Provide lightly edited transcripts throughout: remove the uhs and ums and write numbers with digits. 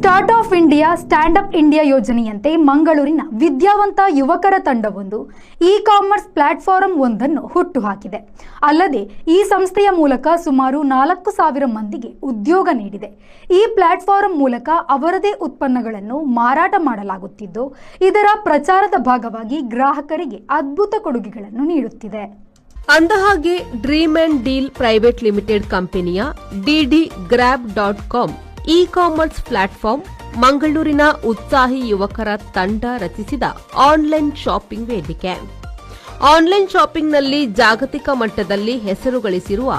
Start up India stand up India ಯೋಜನೆಯಂತೆ ಮಂಗಳೂರಿನ ವಿದ್ಯಾವಂತ ಯುವಕರ ತಂಡವೊಂದು ಇ ಕಾಮರ್ಸ್ ಪ್ಲಾಟ್ಫಾರ್ಮ್ ಒಂದನ್ನು ಹುಟ್ಟುಹಾಕಿದೆ. ಅಲ್ಲದೆ ಈ ಸಂಸ್ಥೆಯ ಮೂಲಕ ಸುಮಾರು 4,000 ಮಂದಿಗೆ ಉದ್ಯೋಗ ನೀಡಿದೆ. ಈ ಪ್ಲಾಟ್ಫಾರ್ಮ್ ಮೂಲಕ ಅವರದೇ ಉತ್ಪನ್ನಗಳನ್ನು ಮಾರಾಟ ಮಾಡಲಾಗುತ್ತಿದ್ದು, ಇದರ ಪ್ರಚಾರದ ಭಾಗವಾಗಿ ಗ್ರಾಹಕರಿಗೆ ಅದ್ಭುತ ಕೊಡುಗೆಗಳನ್ನು ನೀಡುತ್ತಿದೆ. ಅಂದಹಾಗೆ dream and deal private limited ಕಂಪನಿಯ DDGrab.com ಇ ಕಾಮರ್ಸ್ ಪ್ಲಾಟ್ಫಾರ್ಮ್ ಮಂಗಳೂರಿನ ಉತ್ಸಾಹಿ ಯುವಕರ ತಂಡ ರಚಿಸಿದ ಆನ್ಲೈನ್ ಶಾಪಿಂಗ್ ವೇದಿಕೆ. ಆನ್ಲೈನ್ ಶಾಪಿಂಗ್ನಲ್ಲಿ ಜಾಗತಿಕ ಮಟ್ಟದಲ್ಲಿ ಹೆಸರು ಗಳಿಸಿರುವ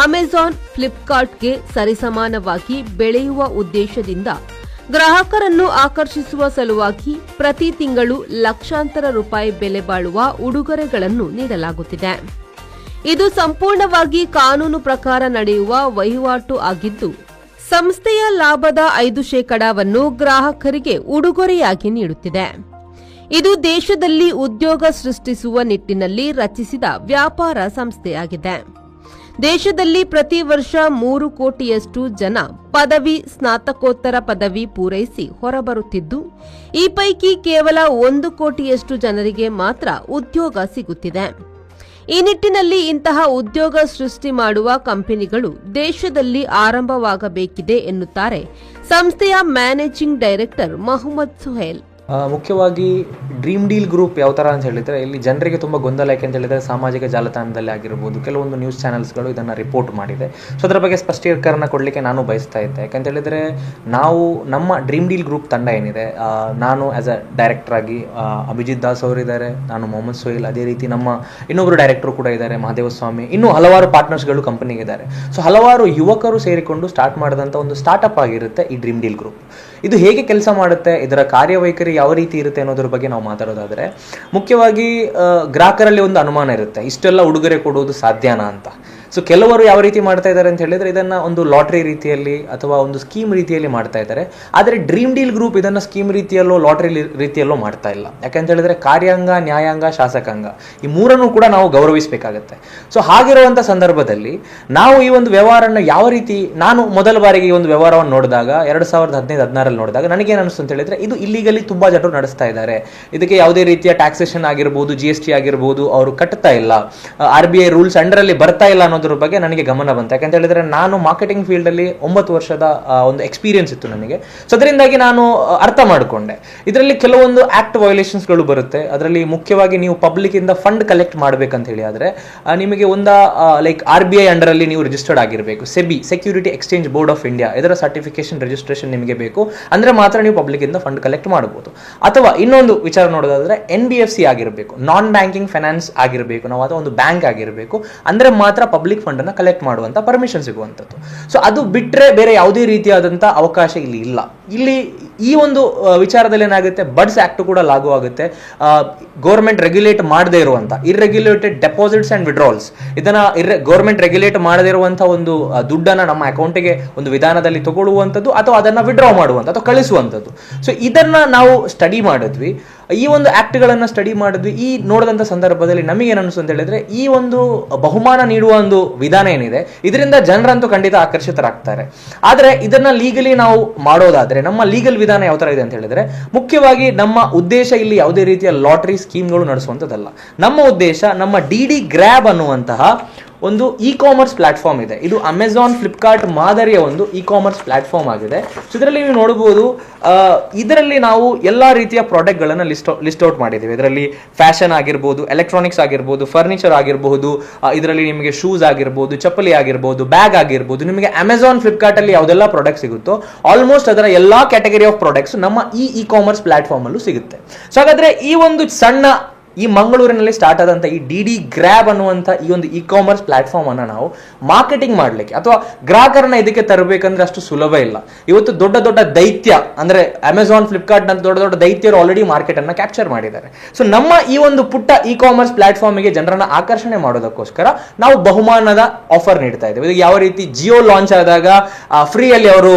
ಅಮೆಜಾನ್, ಫ್ಲಿಪ್ಕಾರ್ಟ್ಗೆ ಸರಿಸಮಾನವಾಗಿ ಬೆಳೆಯುವ ಉದ್ದೇಶದಿಂದ ಗ್ರಾಹಕರನ್ನು ಆಕರ್ಷಿಸುವ ಸಲುವಾಗಿ ಪ್ರತಿ ತಿಂಗಳು ಲಕ್ಷಾಂತರ ರೂಪಾಯಿ ಬೆಲೆ ಬಾಳುವ ಉಡುಗೊರೆಗಳನ್ನು ನೀಡಲಾಗುತ್ತಿದೆ. ಇದು ಸಂಪೂರ್ಣವಾಗಿ ಕಾನೂನು ಪ್ರಕಾರ ನಡೆಯುವ ವಹಿವಾಟು ಆಗಿದ್ದು, ಸಂಸ್ಥೆಯ ಲಾಭದ 5% ಗ್ರಾಹಕರಿಗೆ ಉಡುಗೊರೆಯಾಗಿ ನೀಡುತ್ತಿದೆ. ಇದು ದೇಶದಲ್ಲಿ ಉದ್ಯೋಗ ಸೃಷ್ಟಿಸುವ ನಿಟ್ಟಿನಲ್ಲಿ ರಚಿಸಿದ ವ್ಯಾಪಾರ ಸಂಸ್ಥೆಯಾಗಿದೆ. ದೇಶದಲ್ಲಿ ಪ್ರತಿ ವರ್ಷ 3 ಕೋಟಿಯಷ್ಟು ಜನ ಪದವಿ, ಸ್ನಾತಕೋತ್ತರ ಪದವಿ ಪೂರೈಸಿ ಹೊರಬರುತ್ತಿದ್ದು, ಈ ಪೈಕಿ ಕೇವಲ 1 ಕೋಟಿಯಷ್ಟು ಜನರಿಗೆ ಮಾತ್ರ ಉದ್ಯೋಗ ಸಿಗುತ್ತಿದೆ. ಈ ನಿಟ್ಟಿನಲ್ಲಿ ಇಂತಹ ಉದ್ಯೋಗ ಸೃಷ್ಟಿ ಮಾಡುವ ಕಂಪನಿಗಳು ದೇಶದಲ್ಲಿ ಆರಂಭವಾಗಬೇಕಿದೆ ಎನ್ನುತ್ತಾರೆ ಸಂಸ್ಥೆಯ ಮ್ಯಾನೇಜಿಂಗ್ ಡೈರೆಕ್ಟರ್ ಮೊಹಮ್ಮದ್ ಸುಹೇಲ್. ಮುಖ್ಯವಾಗಿ ಡ್ರೀಮ್ ಡೀಲ್ ಗ್ರೂಪ್ ಯಾವ ಥರ ಅಂತ ಹೇಳಿದರೆ, ಇಲ್ಲಿ ಜನರಿಗೆ ತುಂಬ ಗೊಂದಲ ಯಾಕೆ ಅಂತ ಹೇಳಿದರೆ, ಸಾಮಾಜಿಕ ಜಾಲತಾಣದಲ್ಲಿ ಆಗಿರ್ಬೋದು, ಕೆಲವೊಂದು ನ್ಯೂಸ್ ಚಾನಲ್ಸ್ಗಳು ಇದನ್ನು ರಿಪೋರ್ಟ್ ಮಾಡಿದೆ. ಸೊ ಅದರ ಬಗ್ಗೆ ಸ್ಪಷ್ಟೀಕರಣ ಕೊಡಲಿಕ್ಕೆ ನಾನು ಬಯಸ್ತಾ ಇದ್ದೆ. ಯಾಕಂತ ಹೇಳಿದರೆ, ನಾವು ನಮ್ಮ ಡ್ರೀಮ್ ಡೀಲ್ ಗ್ರೂಪ್ ತಂಡ ಏನಿದೆ, ನಾನು ಆ್ಯಸ್ ಅ ಡೈರೆಕ್ಟರ್ ಆಗಿ ಅಭಿಜಿತ್ ದಾಸ್ ಅವರಿದ್ದಾರೆ, ನಾನು ಮೊಹಮ್ಮದ್ ಸೊಹೇಲ್, ಅದೇ ರೀತಿ ನಮ್ಮ ಇನ್ನೊಬ್ಬರು ಡೈರೆಕ್ಟರ್ ಕೂಡ ಇದ್ದಾರೆ ಮಹಾದೇವಸ್ವಾಮಿ, ಇನ್ನೂ ಹಲವಾರು ಪಾರ್ಟ್ನರ್ಸ್ಗಳು ಕಂಪನಿಗಿದ್ದಾರೆ. ಸೊ ಹಲವಾರು ಯುವಕರು ಸೇರಿಕೊಂಡು ಸ್ಟಾರ್ಟ್ ಮಾಡಿದಂಥ ಒಂದು ಸ್ಟಾರ್ಟಪ್ ಆಗಿರುತ್ತೆ ಈ ಡ್ರೀಮ್ ಡೀಲ್ ಗ್ರೂಪ್. ಇದು ಹೇಗೆ ಕೆಲಸ ಮಾಡುತ್ತೆ, ಇದರ ಕಾರ್ಯವೈಖರಿ ಯಾವ ರೀತಿ ಇರುತ್ತೆ ಅನ್ನೋದ್ರ ಬಗ್ಗೆ ನಾವು ಮಾತಾಡೋದಾದರೆ, ಮುಖ್ಯವಾಗಿ ಗ್ರಾಹಕರಲ್ಲಿ ಒಂದು ಅನುಮಾನ ಇರುತ್ತೆ, ಇಷ್ಟೆಲ್ಲ ಉಡುಗೊರೆ ಕೊಡುವುದು ಸಾಧ್ಯನಾ ಅಂತ. ಸೊ ಕೆಲವರು ಯಾವ ರೀತಿ ಮಾಡ್ತಾ ಇದ್ದಾರೆ ಅಂತ ಹೇಳಿದ್ರೆ, ಇದನ್ನು ಒಂದು ಲಾಟ್ರಿ ರೀತಿಯಲ್ಲಿ ಅಥವಾ ಒಂದು ಸ್ಕೀಮ್ ರೀತಿಯಲ್ಲಿ ಮಾಡ್ತಾ ಇದ್ದಾರೆ. ಆದರೆ ಡ್ರೀಮ್ ಡೀಲ್ ಗ್ರೂಪ್ ಇದನ್ನು ಸ್ಕೀಮ್ ರೀತಿಯಲ್ಲೋ ಲಾಟ್ರಿ ರೀತಿಯಲ್ಲೋ ಮಾಡ್ತಾ ಇಲ್ಲ. ಯಾಕಂತ ಹೇಳಿದ್ರೆ, ಕಾರ್ಯಾಂಗ, ನ್ಯಾಯಾಂಗ, ಶಾಸಕಾಂಗ ಈ ಮೂರನ್ನು ಕೂಡ ನಾವು ಗೌರವಿಸಬೇಕಾಗತ್ತೆ. ಸೊ ಹಾಗಿರುವಂಥ ಸಂದರ್ಭದಲ್ಲಿ ನಾವು ಈ ಒಂದು ವ್ಯವಹಾರನ ಯಾವ ರೀತಿ, ನಾನು ಮೊದಲ ಬಾರಿಗೆ ಈ ಒಂದು ವ್ಯವಹಾರವನ್ನು ನೋಡಿದಾಗ 2015-16 ನೋಡಿದಾಗ ನನಗೇನು ಅನಿಸ್ತು ಅಂತ ಹೇಳಿದ್ರೆ, ಇದು ಇಲ್ಲಿಗಲಿ ತುಂಬ ಜನರು ನಡೆಸ್ತಾ ಇದ್ದಾರೆ, ಇದಕ್ಕೆ ಯಾವುದೇ ರೀತಿಯ ಟ್ಯಾಕ್ಸೇಷನ್ ಆಗಿರ್ಬೋದು, GST ಆಗಿರ್ಬೋದು ಅವರು ಕಟ್ತಾ ಇಲ್ಲ, RBI ರೂಲ್ಸ್ ಅಂಡರಲ್ಲಿ ಬರ್ತಾ ಇಲ್ಲ ಅನ್ನೋದ್ರ ಬಗ್ಗೆ ನನಗೆ ಗಮನ ಬಂತು. ಯಾಕಂತ ಹೇಳಿದ್ರೆ, ನಾನು ಮಾರ್ಕೆಟಿಂಗ್ ಫೀಲ್ಡ್ ಅಲ್ಲಿ 9 ವರ್ಷದ ಒಂದು ಎಕ್ಸ್ಪೀರಿಯನ್ಸ್ ಇತ್ತು ನನಗೆ. ಸೊ ಅದರಿಂದಾಗಿ ನಾನು ಅರ್ಥ ಮಾಡಿಕೊಂಡೆ, ಇದರಲ್ಲಿ ಕೆಲವೊಂದು ಆಕ್ಟ್ ವಯೋಲೇಷನ್ಸ್ಗಳು ಬರುತ್ತೆ. ಅದರಲ್ಲಿ ಮುಖ್ಯವಾಗಿ ನೀವು ಪಬ್ಲಿಕ್ ಇಂದ ಫಂಡ್ ಕಲೆಕ್ಟ್ ಮಾಡ್ಬೇಕಂತ ಹೇಳಿ ಆದ್ರೆ ನಿಮಗೆ ಲೈಕ್ RBI ಅಂಡರ್ ಅಲ್ಲಿ ನೀವು ರಿಜಿಸ್ಟರ್ಡ್ ಆಗಿರಬೇಕು. SEBI, security exchange board of India, ಇದರ ಸರ್ಟಿಫಿಕೇಶನ್ ರಿಜಿಸ್ಟ್ರೇಷನ್ ನಿಮಗೆ ಬೇಕು. ಅಂದ್ರೆ ಮಾತ್ರ ನೀವು ಪಬ್ಲಿಕ್ ಇಂದ ಫಂಡ್ ಕಲೆಕ್ಟ್ ಮಾಡಬಹುದು. ಅಥವಾ ಇನ್ನೊಂದು ವಿಚಾರ ನೋಡೋದಾದ್ರೆ NBFC ಆಗಿರಬೇಕು, ನಾನ್ ಬ್ಯಾಂಕಿಂಗ್ ಫೈನಾನ್ಸ್ ಆಗಿರಬೇಕು, ನಾವು ಅಥವಾ ಒಂದು ಬ್ಯಾಂಕ್ ಆಗಿರಬೇಕು. ಅಂದ್ರೆ ಮಾತ್ರ ಪಬ್ಲಿಕ್ ಫಂಡ್ ಅನ್ನ ಕಲೆಕ್ಟ್ ಮಾಡುವಂತ ಪರ್ಮಿಷನ್ ಸಿಗುವಂಥದ್ದು. ಸೊ ಅದು ಬಿಟ್ಟರೆ ಬೇರೆ ಯಾವುದೇ ರೀತಿಯಾದಂತಹ ಅವಕಾಶ ಇಲ್ಲಿ ಇಲ್ಲ. ಇಲ್ಲಿ ಈ ಒಂದು ವಿಚಾರದಲ್ಲಿ ಏನಾಗುತ್ತೆ, ಬಡ್ಸ್ ಆಕ್ಟ್ ಕೂಡ ಲಾಗು ಆಗುತ್ತೆ. ಗೌರ್ಮೆಂಟ್ ರೆಗ್ಯುಲೇಟ್ ಮಾಡದೇ ಇರುವಂತ ಇರ್ರೆಗ್ಯುಲೇಟೆಡ್ ಡೆಪಾಸಿಟ್ಸ್ ಅಂಡ್ ವಿಡ್ರಾಲ್ಸ್, ಇದನ್ನ ಗೌರ್ಮೆಂಟ್ ರೆಗ್ಯುಲೇಟ್ ಮಾಡದೇ ಇರುವಂತಹ ಒಂದು ದುಡ್ಡನ್ನ ನಮ್ಮ ಅಕೌಂಟ್ಗೆ ಒಂದು ವಿಧಾನದಲ್ಲಿ ತಗೊಳ್ಳುವಂಥದ್ದು ಅಥವಾ ಅದನ್ನ ವಿಡ್ರಾ ಮಾಡುವಂಥ ಅಥವಾ ಕಳಿಸುವಂಥದ್ದು. ಸೊ ಇದನ್ನ ನಾವು ಸ್ಟಡಿ ಮಾಡಿದ್ವಿ, ಈ ಒಂದು ಆಕ್ಟ್ಗಳನ್ನು ಸ್ಟಡಿ ಮಾಡಿದ್ವಿ. ಈ ನೋಡಿದಂಥ ಸಂದರ್ಭದಲ್ಲಿ ನಮಗೆ ಏನು ಅನಿಸ್ತು ಅಂತ ಹೇಳಿದ್ರೆ, ಈ ಒಂದು ಬಹುಮಾನ ನೀಡುವ ಒಂದು ವಿಧಾನ ಏನಿದೆ, ಇದರಿಂದ ಜನರಂತೂ ಖಂಡಿತ ಆಕರ್ಷಿತರಾಗ್ತಾರೆ. ಆದರೆ ಇದನ್ನ ಲೀಗಲಿ ನಾವು ಮಾಡೋದಾದ್ರೆ, ನಮ್ಮ ಲೀಗಲ್ ವಿಧಾನ ಯಾವ ತರ ಇದೆ ಅಂತ ಹೇಳಿದ್ರೆ, ಮುಖ್ಯವಾಗಿ ನಮ್ಮ ಉದ್ದೇಶ ಇಲ್ಲಿ ಯಾವುದೇ ರೀತಿಯ ಲಾಟ್ರಿ ಸ್ಕೀಮ್ಗಳು ನಡೆಸುವಂಥದ್ದಲ್ಲ. ನಮ್ಮ ಉದ್ದೇಶ ನಮ್ಮ DDGrab ಅನ್ನುವಂತಹ ಒಂದು ಇ ಕಾಮರ್ಸ್ ಪ್ಲಾಟ್ಫಾರ್ಮ್ ಇದೆ. ಇದು ಅಮೆಜಾನ್, ಫ್ಲಿಪ್ಕಾರ್ಟ್ ಮಾದರಿಯ ಒಂದು ಇ ಕಾಮರ್ಸ್ ಪ್ಲಾಟ್ಫಾರ್ಮ್ ಆಗಿದೆ. ಸೊ ಇದರಲ್ಲಿ ನೀವು ನೋಡಬಹುದು, ಇದರಲ್ಲಿ ನಾವು ಎಲ್ಲಾ ರೀತಿಯ ಪ್ರಾಡಕ್ಟ್ಗಳನ್ನು ಲಿಸ್ಟ್ ಔಟ್ ಮಾಡಿದ್ದೀವಿ. ಇದರಲ್ಲಿ ಫ್ಯಾಷನ್ ಆಗಿರ್ಬೋದು, ಎಲೆಕ್ಟ್ರಾನಿಕ್ಸ್ ಆಗಿರ್ಬೋದು, ಫರ್ನಿಚರ್ ಆಗಿರಬಹುದು, ಇದರಲ್ಲಿ ನಿಮಗೆ ಶೂಸ್ ಆಗಿರ್ಬೋದು, ಚಪ್ಪಲಿ ಆಗಿರ್ಬೋದು, ಬ್ಯಾಗ್ ಆಗಿರ್ಬೋದು, ನಿಮಗೆ ಅಮೆಜಾನ್, ಫ್ಲಿಪ್ಕಾರ್ಟ್ ಅಲ್ಲಿ ಯಾವುದೆಲ್ಲ ಪ್ರಾಡಕ್ಟ್ ಸಿಗುತ್ತೋ ಆಲ್ಮೋಸ್ಟ್ ಅದರ ಎಲ್ಲಾ ಕ್ಯಾಟಗರಿ ಆಫ್ ಪ್ರಾಡಕ್ಟ್ಸ್ ನಮ್ಮ ಈ ಕಾಮರ್ಸ್ ಪ್ಲಾಟ್ಫಾರ್ಮ್ ಅಲ್ಲೂ ಸಿಗುತ್ತೆ. ಸೊ ಹಾಗಾದ್ರೆ ಈ ಒಂದು ಸಣ್ಣ ಈ ಮಂಗಳೂರಿನಲ್ಲಿ ಸ್ಟಾರ್ಟ್ ಆದಂಥ ಈ DDGrab ಅನ್ನುವಂಥ ಈ ಒಂದು ಇ ಕಾಮರ್ಸ್ ಪ್ಲಾಟ್ಫಾರ್ಮ್ ಅನ್ನು ನಾವು ಮಾರ್ಕೆಟಿಂಗ್ ಮಾಡಲಿಕ್ಕೆ ಅಥವಾ ಗ್ರಾಹಕರನ್ನ ಇದಕ್ಕೆ ತರಬೇಕಂದ್ರೆ ಅಷ್ಟು ಸುಲಭ ಇಲ್ಲ. ಇವತ್ತು ದೊಡ್ಡ ದೊಡ್ಡ ದೈತ್ಯ ಅಂದ್ರೆ ಅಮೆಜಾನ್, ಫ್ಲಿಪ್ಕಾರ್ಟ್ ಅಂತ ದೊಡ್ಡ ದೊಡ್ಡ ದೈತ್ಯರು ಆಲ್ರೆಡಿ ಮಾರ್ಕೆಟ್ ಅನ್ನ ಕ್ಯಾಪ್ಚರ್ ಮಾಡಿದ್ದಾರೆ. ಸೊ ನಮ್ಮ ಈ ಒಂದು ಪುಟ್ಟ ಇ ಕಾಮರ್ಸ್ ಪ್ಲಾಟ್ಫಾರ್ಮ್ಗೆ ಜನರನ್ನ ಆಕರ್ಷಣೆ ಮಾಡೋದಕ್ಕೋಸ್ಕರ ನಾವು ಬಹುಮಾನದ ಆಫರ್ ನೀಡ್ತಾ ಇದ್ದೇವೆ. ಇದು ಯಾವ ರೀತಿ ಜಿಯೋ ಲಾಂಚ್ ಆದಾಗ ಫ್ರೀಯಲ್ಲಿ ಅವರು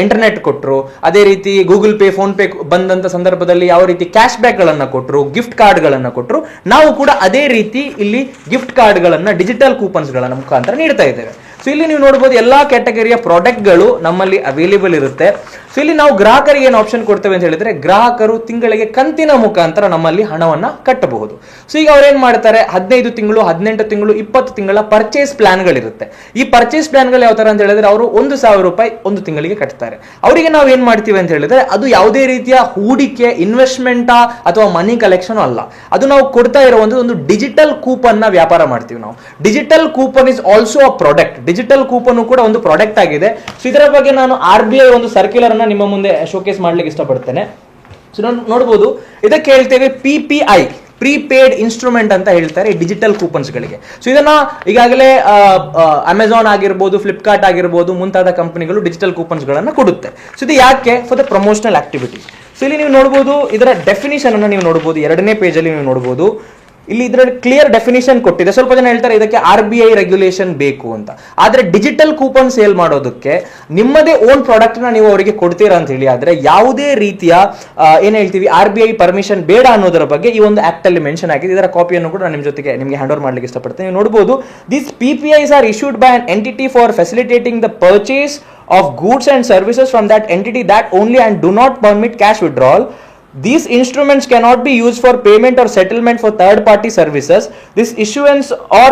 ಇಂಟರ್ನೆಟ್ ಕೊಟ್ಟರು, ಅದೇ ರೀತಿ ಗೂಗಲ್ ಪೇ, ಫೋನ್ ಪೇ ಬಂದಂತ ಸಂದರ್ಭದಲ್ಲಿ ಯಾವ ರೀತಿ ಕ್ಯಾಶ್ ಬ್ಯಾಕ್ ಗಳನ್ನ ಕೊಟ್ಟರು, ಗಿಫ್ಟ್ ಕಾರ್ಡ್ ಗಳನ್ನ ಕೊಟ್ಟರು, ನಾವು ಕೂಡ ಅದೇ ರೀತಿ ಇಲ್ಲಿ ಗಿಫ್ಟ್ ಕಾರ್ಡ್ ಗಳನ್ನ, ಡಿಜಿಟಲ್ ಕೂಪನ್ಸ್ ಗಳನ್ನ ಮುಖಾಂತರ ನೀಡ್ತಾ ಇದ್ದೇವೆ. ಸೊ ಇಲ್ಲಿ ನೀವು ನೋಡಬಹುದು ಎಲ್ಲಾ ಕ್ಯಾಟಗರಿಯ ಪ್ರಾಡಕ್ಟ್ಗಳು ನಮ್ಮಲ್ಲಿ ಅವೈಲೇಬಲ್ ಇರುತ್ತೆ. ಸೊ ಇಲ್ಲಿ ನಾವು ಗ್ರಾಹಕರಿಗೆ ಏನು ಆಪ್ಷನ್ ಕೊಡ್ತೇವೆ ಅಂತ ಹೇಳಿದ್ರೆ, ಗ್ರಾಹಕರು ತಿಂಗಳಿಗೆ ಕಂತಿನ ಮುಖಾಂತರ ನಮ್ಮಲ್ಲಿ ಹಣವನ್ನ ಕಟ್ಟಬಹುದು. ಸೊ ಈಗ ಅವ್ರು ಏನ್ ಮಾಡ್ತಾರೆ, 15 ತಿಂಗಳು, 18 ತಿಂಗಳು, 20 ತಿಂಗಳ ಪರ್ಚೇಸ್ ಪ್ಲಾನ್ಗಳಿರುತ್ತೆ. ಈ ಪರ್ಚೇಸ್ ಪ್ಲಾನ್ಗಳು ಯಾವ ತರ ಅಂತ ಹೇಳಿದ್ರೆ, ಅವರು 1,000 ರೂಪಾಯಿ ಒಂದು ತಿಂಗಳಿಗೆ ಕಟ್ತಾರೆ. ಅವರಿಗೆ ನಾವು ಏನ್ ಮಾಡ್ತೀವಿ ಅಂತ ಹೇಳಿದ್ರೆ, ಅದು ಯಾವುದೇ ರೀತಿಯ ಹೂಡಿಕೆ, ಇನ್ವೆಸ್ಟ್ಮೆಂಟ್ ಅಥವಾ ಮನಿ ಕಲೆಕ್ಷನ್ ಅಲ್ಲ. ಅದು ನಾವು ಕೊಡ್ತಾ ಇರುವಂತದ್ದು ಒಂದು ಡಿಜಿಟಲ್ ಕೂಪನ್ ನ ವ್ಯಾಪಾರ ಮಾಡ್ತೀವಿ ನಾವು. Digital coupon is also a product. Digital coupon ಕೂಡ ಒಂದು ಪ್ರಾಡಕ್ಟ್ ಆಗಿದೆ. ಸೊ ಇದರ ಬಗ್ಗೆ ನಾನು RBI ಒಂದು ಸರ್ಕ್ಯುಲರ್ ಅನ್ನ ನಿಮ್ಮ ಮುಂದೆ ಶೋಕೇಸ್ ಮಾಡ್ಲಿಕ್ಕೆ ಇಷ್ಟಪಡ್ತೇನೆ. ಸೊ ನೋಡಬಹುದು, ಇದಕ್ಕೆ ಹೇಳ್ತೇವೆ PPI, ಪ್ರೀಪೇಡ್ ಇನ್ಸ್ಟ್ರೂಮೆಂಟ್ ಅಂತ ಹೇಳ್ತಾರೆ ಡಿಜಿಟಲ್ ಕೂಪನ್ಸ್ ಗಳಿಗೆ. ಸೊ ಇದನ್ನ ಈಗಾಗಲೇ ಅಮೆಝಾನ್ ಆಗಿರ್ಬೋದು, ಫ್ಲಿಪ್ಕಾರ್ಟ್ ಆಗಿರ್ಬೋದು, ಮುಂತಾದ ಕಂಪನಿಗಳು ಡಿಜಿಟಲ್ ಕೂಪನ್ಸ್ ಗಳನ್ನ ಕೊಡುತ್ತೆ. ಸೊ ಇದು ಯಾಕೆ? For the promotional activity. So ಇಲ್ಲಿ ನೀವು ನೋಡಬಹುದು, ಇದರ ಡೆಫಿನಿಷನ್ ಅನ್ನು ನೀವು ನೋಡಬಹುದು, 2ನೇ ಪೇಜ್ ಅಲ್ಲಿ ನೀವು ನೋಡಬಹುದು. ಇಲ್ಲಿ ಇದರಲ್ಲಿ ಕ್ಲಿಯರ್ ಡೆಫಿನಿಷನ್ ಕೊಟ್ಟಿದೆ. ಸ್ವಲ್ಪ ಜನ ಹೇಳ್ತಾರೆ ಇದಕ್ಕೆ RBI ರೆಗ್ಯುಲೇಷನ್ ಬೇಕು ಅಂತ. ಆದ್ರೆ ಡಿಜಿಟಲ್ ಕೂಪನ್ ಸೇಲ್ ಮಾಡೋದಕ್ಕೆ ನಿಮ್ಮದೇ ಓನ್ ಪ್ರಾಡಕ್ಟ್ ನ ನೀವು ಅವರಿಗೆ ಕೊಡ್ತೀರಾ ಅಂತ ಹೇಳಿ ಆದ್ರೆ ಯಾವುದೇ ರೀತಿಯ ಏನ್ ಹೇಳ್ತೀವಿ RBI ಪರ್ಮಿಷನ್ ಬೇಡ ಅನ್ನೋದರ ಬಗ್ಗೆ ಈ ಒಂದು ಆಕ್ಟ್ ಅಲ್ಲಿ ಮೆನ್ಷನ್ ಆಗಿದೆ. ಇದರ ಕಾಪಿಯನ್ನು ಕೂಡ ನಾನು ನಿಮ್ಮ ಜೊತೆಗೆ ನಿಮಗೆ ಹ್ಯಾಂಡ್ ಓವರ್ ಮಾಡ್ಲಿಕ್ಕೆ ಇಷ್ಟಪಡ್ತೇನೆ. ನೀವು ನೋಡಬಹುದು, this PPIs are issued by an entity for facilitating the purchase of goods and services from that entity that only and do not permit cash withdrawal. These instruments cannot be used for payment or settlement for third-party services. This issuance or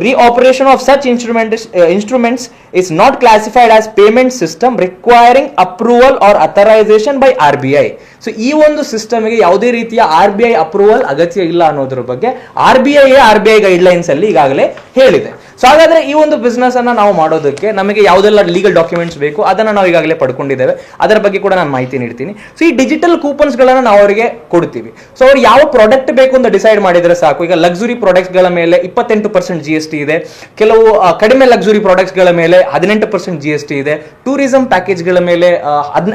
reoperation of such instruments is not classified as payment system requiring approval or authorization by RBI. So ಈ ಒಂದು ಸಿಸ್ಟಮ್ಗೆ ಯಾವುದೇ ರೀತಿಯ RBI approval ಅಗತ್ಯ ಇಲ್ಲ ಅನ್ನೋದ್ರ ಬಗ್ಗೆ RBI guidelines ಅಲ್ಲಿ ಈಗಾಗಲೇ ಹೇಳಿದೆ. ಸೊ ಹಾಗಾದ್ರೆ ಈ ಒಂದು ಬಿಸ್ನೆಸ್ ಅನ್ನ ನಾವು ಮಾಡೋದಕ್ಕೆ ನಮಗೆ ಯಾವುದೆಲ್ಲ ಲೀಗಲ್ ಡಾಕ್ಯುಮೆಂಟ್ಸ್ ಬೇಕು ಅದನ್ನ ನಾವು ಈಗಾಗಲೇ ಪಡ್ಕೊಂಡಿದ್ದೇವೆ. ಅದರ ಬಗ್ಗೆ ಕೂಡ ನಾನು ಮಾಹಿತಿ ನೀಡ್ತೀನಿ. ಸೊ ಈ ಡಿಜಿಟಲ್ ಕೂಪನ್ಸ್ ಗಳನ್ನ ನಾವು ಅವರಿಗೆ ಕೊಡ್ತೀವಿ. ಸೊ ಅವ್ರು ಯಾವ ಪ್ರಾಡಕ್ಟ್ ಬೇಕು ಅಂತ ಡಿಸೈಡ್ ಮಾಡಿದ್ರೆ ಸಾಕು. ಈಗ ಲಕ್ಸುರಿ ಪ್ರಾಡಕ್ಟ್ಸ್ ಗಳ ಮೇಲೆ 28% GST ಇದೆ. ಕೆಲವು ಕಡಿಮೆ ಲಕ್ಸುರಿ ಪ್ರಾಡಕ್ಟ್ಸ್ ಗಳ ಮೇಲೆ 18% GST ಇದೆ. ಟೂರಿಸಂ ಪ್ಯಾಕೇಜ್ ಗಳ ಮೇಲೆ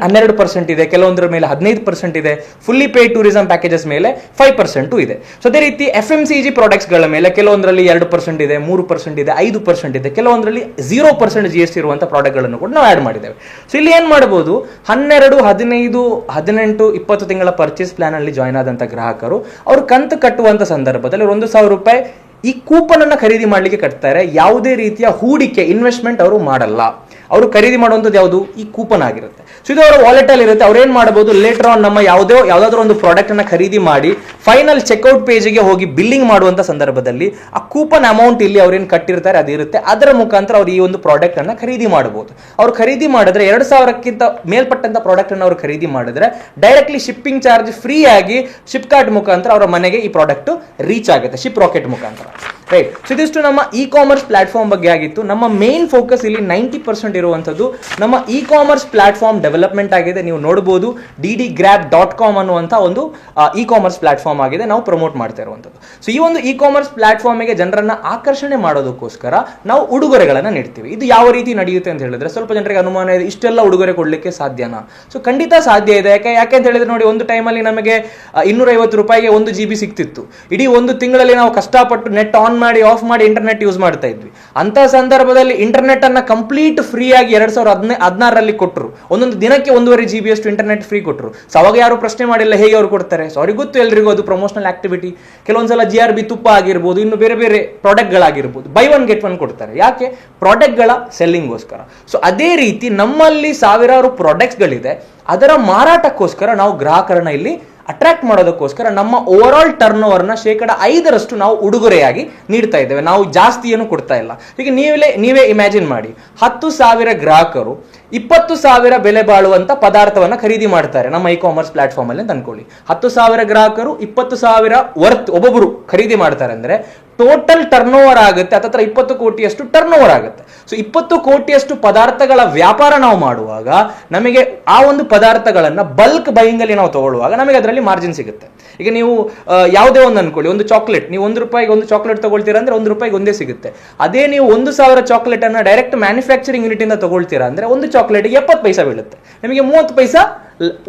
12% ಇದೆ. ಕೆಲವೊಂದರ ಮೇಲೆ 15% ಇದೆ. ಫುಲ್ಲಿ ಪೇಡ್ ಟೂರಿಸಂ ಪ್ಯಾಕೇಜಸ್ ಮೇಲೆ 5% ಇದೆ. ಸೊ ಅದೇ ರೀತಿ FMCG ಪ್ರಾಡಕ್ಟ್ಸ್ ಗಳ ಮೇಲೆ ಕೆಲವೊಂದರಲ್ಲಿ 2% ಇದೆ, 3% ಇದೆ, 5% ಇದೆ. ಕೆಲವೊಂದರಲ್ಲಿ 0% GST ಇರುವಂತಹ ಪ್ರಾಡಕ್ಟ್ ಗಳನ್ನು ಕೂಡ ನಾವು ಆಡ್ ಮಾಡಿದ್ದೇವೆ. ಸೊ ಇಲ್ಲಿ ಏನ್ ಮಾಡಬಹುದು, 12, 15, 18, 20 ತಿಂಗಳ ಪರ್ಚೇಸ್ ಪ್ಲಾನ್ ಅಲ್ಲಿ ಜಾಯ್ನ್ ಆದಂತ ಗ್ರಾಹಕರು ಅವರು ಕಂತು ಕಟ್ಟುವಂತ ಸಂದರ್ಭದಲ್ಲಿ 1,000 ರೂಪಾಯಿ ಈ ಕೂಪನ್ ಅನ್ನ ಖರೀದಿ ಮಾಡ್ಲಿಕ್ಕೆ ಕಟ್ತಾರೆ. ಯಾವುದೇ ರೀತಿಯ ಹೂಡಿಕೆ, ಇನ್ವೆಸ್ಟ್ಮೆಂಟ್ ಅವರು ಮಾಡಲ್ಲ. ಅವರು ಖರೀದಿ ಮಾಡುವಂಥದ್ದು ಯಾವುದು? ಈ ಕೂಪನ್ ಆಗಿರುತ್ತೆ. ಸೊ ಇದು ಅವರ ವಾಲೆಟ್ ಅಲ್ಲಿ ಇರುತ್ತೆ. ಅವ್ರು ಏನ್ ಮಾಡಬಹುದು, ಲೇಟರ್ ಆನ್ ನಮ್ಮ ಯಾವ್ದಾದ್ರು ಒಂದು ಪ್ರಾಡಕ್ಟ್ ಅನ್ನ ಖರೀದಿ ಮಾಡಿ ಫೈನಲ್ ಚೆಕ್ಔಟ್ ಪೇಜ್ಗೆ ಹೋಗಿ ಬಿಲ್ಲಿಂಗ್ ಮಾಡುವಂತ ಸಂದರ್ಭದಲ್ಲಿ ಆ ಕೂಪನ್ ಅಮೌಂಟ್ ಇಲ್ಲಿ ಅವ್ರೇನ್ ಕಟ್ಟಿರ್ತಾರೆ ಅದಿರುತ್ತೆ. ಅದರ ಮುಖಾಂತರ ಅವ್ರು ಈ ಒಂದು ಪ್ರಾಡಕ್ಟ್ ಅನ್ನ ಖರೀದಿ ಮಾಡಬಹುದು. ಅವ್ರು ಖರೀದಿ ಮಾಡಿದ್ರೆ 2,000ಕ್ಕಿಂತ ಮೇಲ್ಪಟ್ಟಂತ ಪ್ರಾಡಕ್ಟ್ ಅನ್ನು ಅವ್ರು ಖರೀದಿ ಮಾಡಿದ್ರೆ ಡೈರೆಕ್ಟ್ಲಿ ಶಿಪ್ಪಿಂಗ್ ಚಾರ್ಜ್ ಫ್ರೀ ಆಗಿ ಶಿಪ್ಕಾರ್ಟ್ ಮುಖಾಂತರ ಅವರ ಮನೆಗೆ ಈ ಪ್ರಾಡಕ್ಟ್ ರೀಚ್ ಆಗುತ್ತೆ, ಶಿಪ್ ರಾಕೆಟ್ ಮುಖಾಂತರ. ರೈಟ್. ಸೊ ಇದಿಷ್ಟು ನಮ್ಮ ಕಾಮರ್ಸ್ ಪ್ಲಾಟ್ಫಾರ್ಮ್ ಬಗ್ಗೆ ಆಗಿತ್ತು. ನಮ್ಮ ಮೇನ್ ಫೋಕಸ್ ಇಲ್ಲಿ 90% ಇರುವಂತದ್ದು ನಮ್ಮ ಕಾಮರ್ಸ್ ಪ್ಲಾಟ್ಫಾರ್ಮ್ ಡೆವಲಪ್ಮೆಂಟ್ ಆಗಿದೆ. ನೀವು ನೋಡಬಹುದು ddgrab.com ಅನ್ನುವಂತ ಒಂದು ಕಾಮರ್ಸ್ ಪ್ಲಾಟ್ಫಾರ್ಮ್ ಆಗಿದೆ, ನಾವು ಪ್ರಮೋಟ್ ಮಾಡ್ತಾ ಇರುವಂತದ್ದು. ಸೊ ಈ ಒಂದು ಕಾಮರ್ಸ್ ಪ್ಲಾಟ್ಫಾರ್ಮ್ ಗೆ ಜನರನ್ನ ಆಕರ್ಷಣೆ ಮಾಡೋದಕ್ಕೋಸ್ಕರ ನಾವು ಉಡುಗೊರೆಗಳನ್ನ ನೀಡ್ತೀವಿ. ಇದು ಯಾವ ರೀತಿ ನಡೆಯುತ್ತೆ ಅಂತ ಹೇಳಿದ್ರೆ, ಸ್ವಲ್ಪ ಜನರಿಗೆ ಅನುಮಾನ ಇದೆ, ಇಷ್ಟೆಲ್ಲ ಉಡುಗೊರೆ ಕೊಡ್ಲಿಕ್ಕೆ ಸಾಧ್ಯನಾ? ಸೊ ಖಂಡಿತ ಸಾಧ್ಯ ಇದೆ. ಯಾಕೆ ಅಂತ ಹೇಳಿದ್ರೆ ನೋಡಿ, ಒಂದು ಟೈಮಲ್ಲಿ ನಮಗೆ 250 ರೂಪಾಯಿಗೆ 1 GB ಸಿಕ್ತಿತ್ತು. ಇಡೀ ಒಂದು ತಿಂಗಳಲ್ಲಿ ನಾವು ಕಷ್ಟಪಟ್ಟು ನೆಟ್ ಆನ್ ಮಾಡಿ ಆಫ್ ಮಾಡಿ ಇಂಟರ್ನೆಟ್ ಯೂಸ್ ಮಾಡ್ತಾ ಇದ್ವಿ. ಅಂತ ಸಂದರ್ಭದಲ್ಲಿ ಇಂಟರ್ನೆಟ್ ಅನ್ನ ಕಂಪ್ಲೀಟ್ ಫ್ರೀ ಆಗಿ 2016ರಲ್ಲಿ ಕೊಟ್ಟರು. ಒಂದೊಂದು ದಿನಕ್ಕೆ 1.5 GB ಅಷ್ಟು ಇಂಟರ್ನೆಟ್ ಫ್ರೀ ಕೊಟ್ಟರು. ಸೊ ಅವಾಗ ಯಾರು ಪ್ರಶ್ನೆ ಮಾಡಿಲ್ಲ ಹೇಗೆ ಅವ್ರು ಕೊಡ್ತಾರೆ. ಸೊ ಅವ್ರಿಗೆ ಗೊತ್ತು, ಎಲ್ರಿಗೂ ಅದು ಪ್ರಮೋಷನಲ್ ಆಕ್ಟಿವಿಟಿ. ಕೆಲವೊಂದ್ಸಲ GRB ತುಪ್ಪ ಆಗಿರ್ಬೋದು, ಇನ್ನು ಬೇರೆ ಬೇರೆ ಪ್ರಾಡಕ್ಟ್ ಗಳಾಗಿರ್ಬೋದು, ಬೈ 1 get 1 ಕೊಡ್ತಾರೆ. ಯಾಕೆ? ಪ್ರಾಡಕ್ಟ್ ಗಳ ಸೆಲ್ಲಿಂಗ್ಗೋಸ್ಕರ. ಸೊ ಅದೇ ರೀತಿ ನಮ್ಮಲ್ಲಿ ಸಾವಿರಾರು ಪ್ರಾಡಕ್ಟ್ಸ್ ಗಳಿದೆ, ಅದರ ಮಾರಾಟಕ್ಕೋಸ್ಕರ ನಾವು ಗ್ರಾಹಕರನ್ನ ಇಲ್ಲಿ ಅಟ್ರಾಕ್ಟ್ ಮಾಡೋದಕ್ಕೋಸ್ಕರ ನಮ್ಮ ಓವರ್ ಆಲ್ ಟರ್ನ್ ಓವರ್ನ 5% ನಾವು ಉಡುಗೊರೆಯಾಗಿ ನೀಡ್ತಾ ಇದ್ದೇವೆ. ನಾವು ಜಾಸ್ತಿ ಏನು ಕೊಡ್ತಾ ಇಲ್ಲ. ಈಗ ನೀವೇ ಇಮ್ಯಾಜಿನ್ ಮಾಡಿ, 10,000 ಗ್ರಾಹಕರು 20,000 ಬೆಲೆ ಬಾಳುವಂತ ಪದಾರ್ಥವನ್ನ ಖರೀದಿ ಮಾಡ್ತಾರೆ ನಮ್ಮ ಕಾಮರ್ಸ್ ಪ್ಲಾಟ್ಫಾರ್ಮ್ ಅಲ್ಲಿ ಅಂತ ಅನ್ಕೊಳ್ಳಿ. 10,000 ಗ್ರಾಹಕರು 20,000 ವರ್ತ್ ಒಬ್ಬೊಬ್ಬರು ಖರೀದಿ ಮಾಡ್ತಾರೆ ಅಂದ್ರೆ ಟೋಟಲ್ ಟರ್ನ್ ಓವರ್ ಆಗುತ್ತೆ, ಹತ್ತತ್ರ 20 ಕೋಟಿಯಷ್ಟು ಟರ್ನ್ ಓವರ್ ಆಗುತ್ತೆ. ಸೊ 20 ಕೋಟಿಯಷ್ಟು ಪದಾರ್ಥಗಳ ವ್ಯಾಪಾರ ನಾವು ಮಾಡುವಾಗ ನಮಗೆ ಆ ಒಂದು ಪದಾರ್ಥಗಳನ್ನ ಬಲ್ಕ್ ಬೈಯಿಂಗ್ ಅಲ್ಲಿ ನಾವು ತಗೊಳ್ಳುವಾಗ ನಮಗೆ ಅದರಲ್ಲಿ ಮಾರ್ಜಿನ್ ಸಿಗುತ್ತೆ. ಈಗ ನೀವು ಯಾವುದೇ ಒಂದು ಅನ್ಕೊಳ್ಳಿ, ಒಂದು ಚಾಕ್ಲೇಟ್ ನೀವು 1 ರೂಪಾಯಿಗೆ ಒಂದು ಚಾಕ್ಲೇಟ್ ತಗೊಳ್ತೀರಾ ಅಂದ್ರೆ 1 ರೂಪಾಯಿಗೆ ಒಂದೇ ಸಿಗುತ್ತೆ. ಅದೇ ನೀವು 1,000 ಚಾಕ್ಲೇಟ್ ಅನ್ನ ಡೈರೆಕ್ಟ್ ಮ್ಯಾನುಫ್ಯಾಕ್ಚರಿಂಗ್ ಯೂನಿಟ್ ಇಂದ ತಗೊಳ್ತೀರಾ ಅಂದ್ರೆ ಒಂದು ಚಾಕ್ಲೇಟ್ಗೆ 70 ಪೈಸಾ ಬೀಳುತ್ತೆ, ನಿಮಗೆ 30 ಪೈಸಾ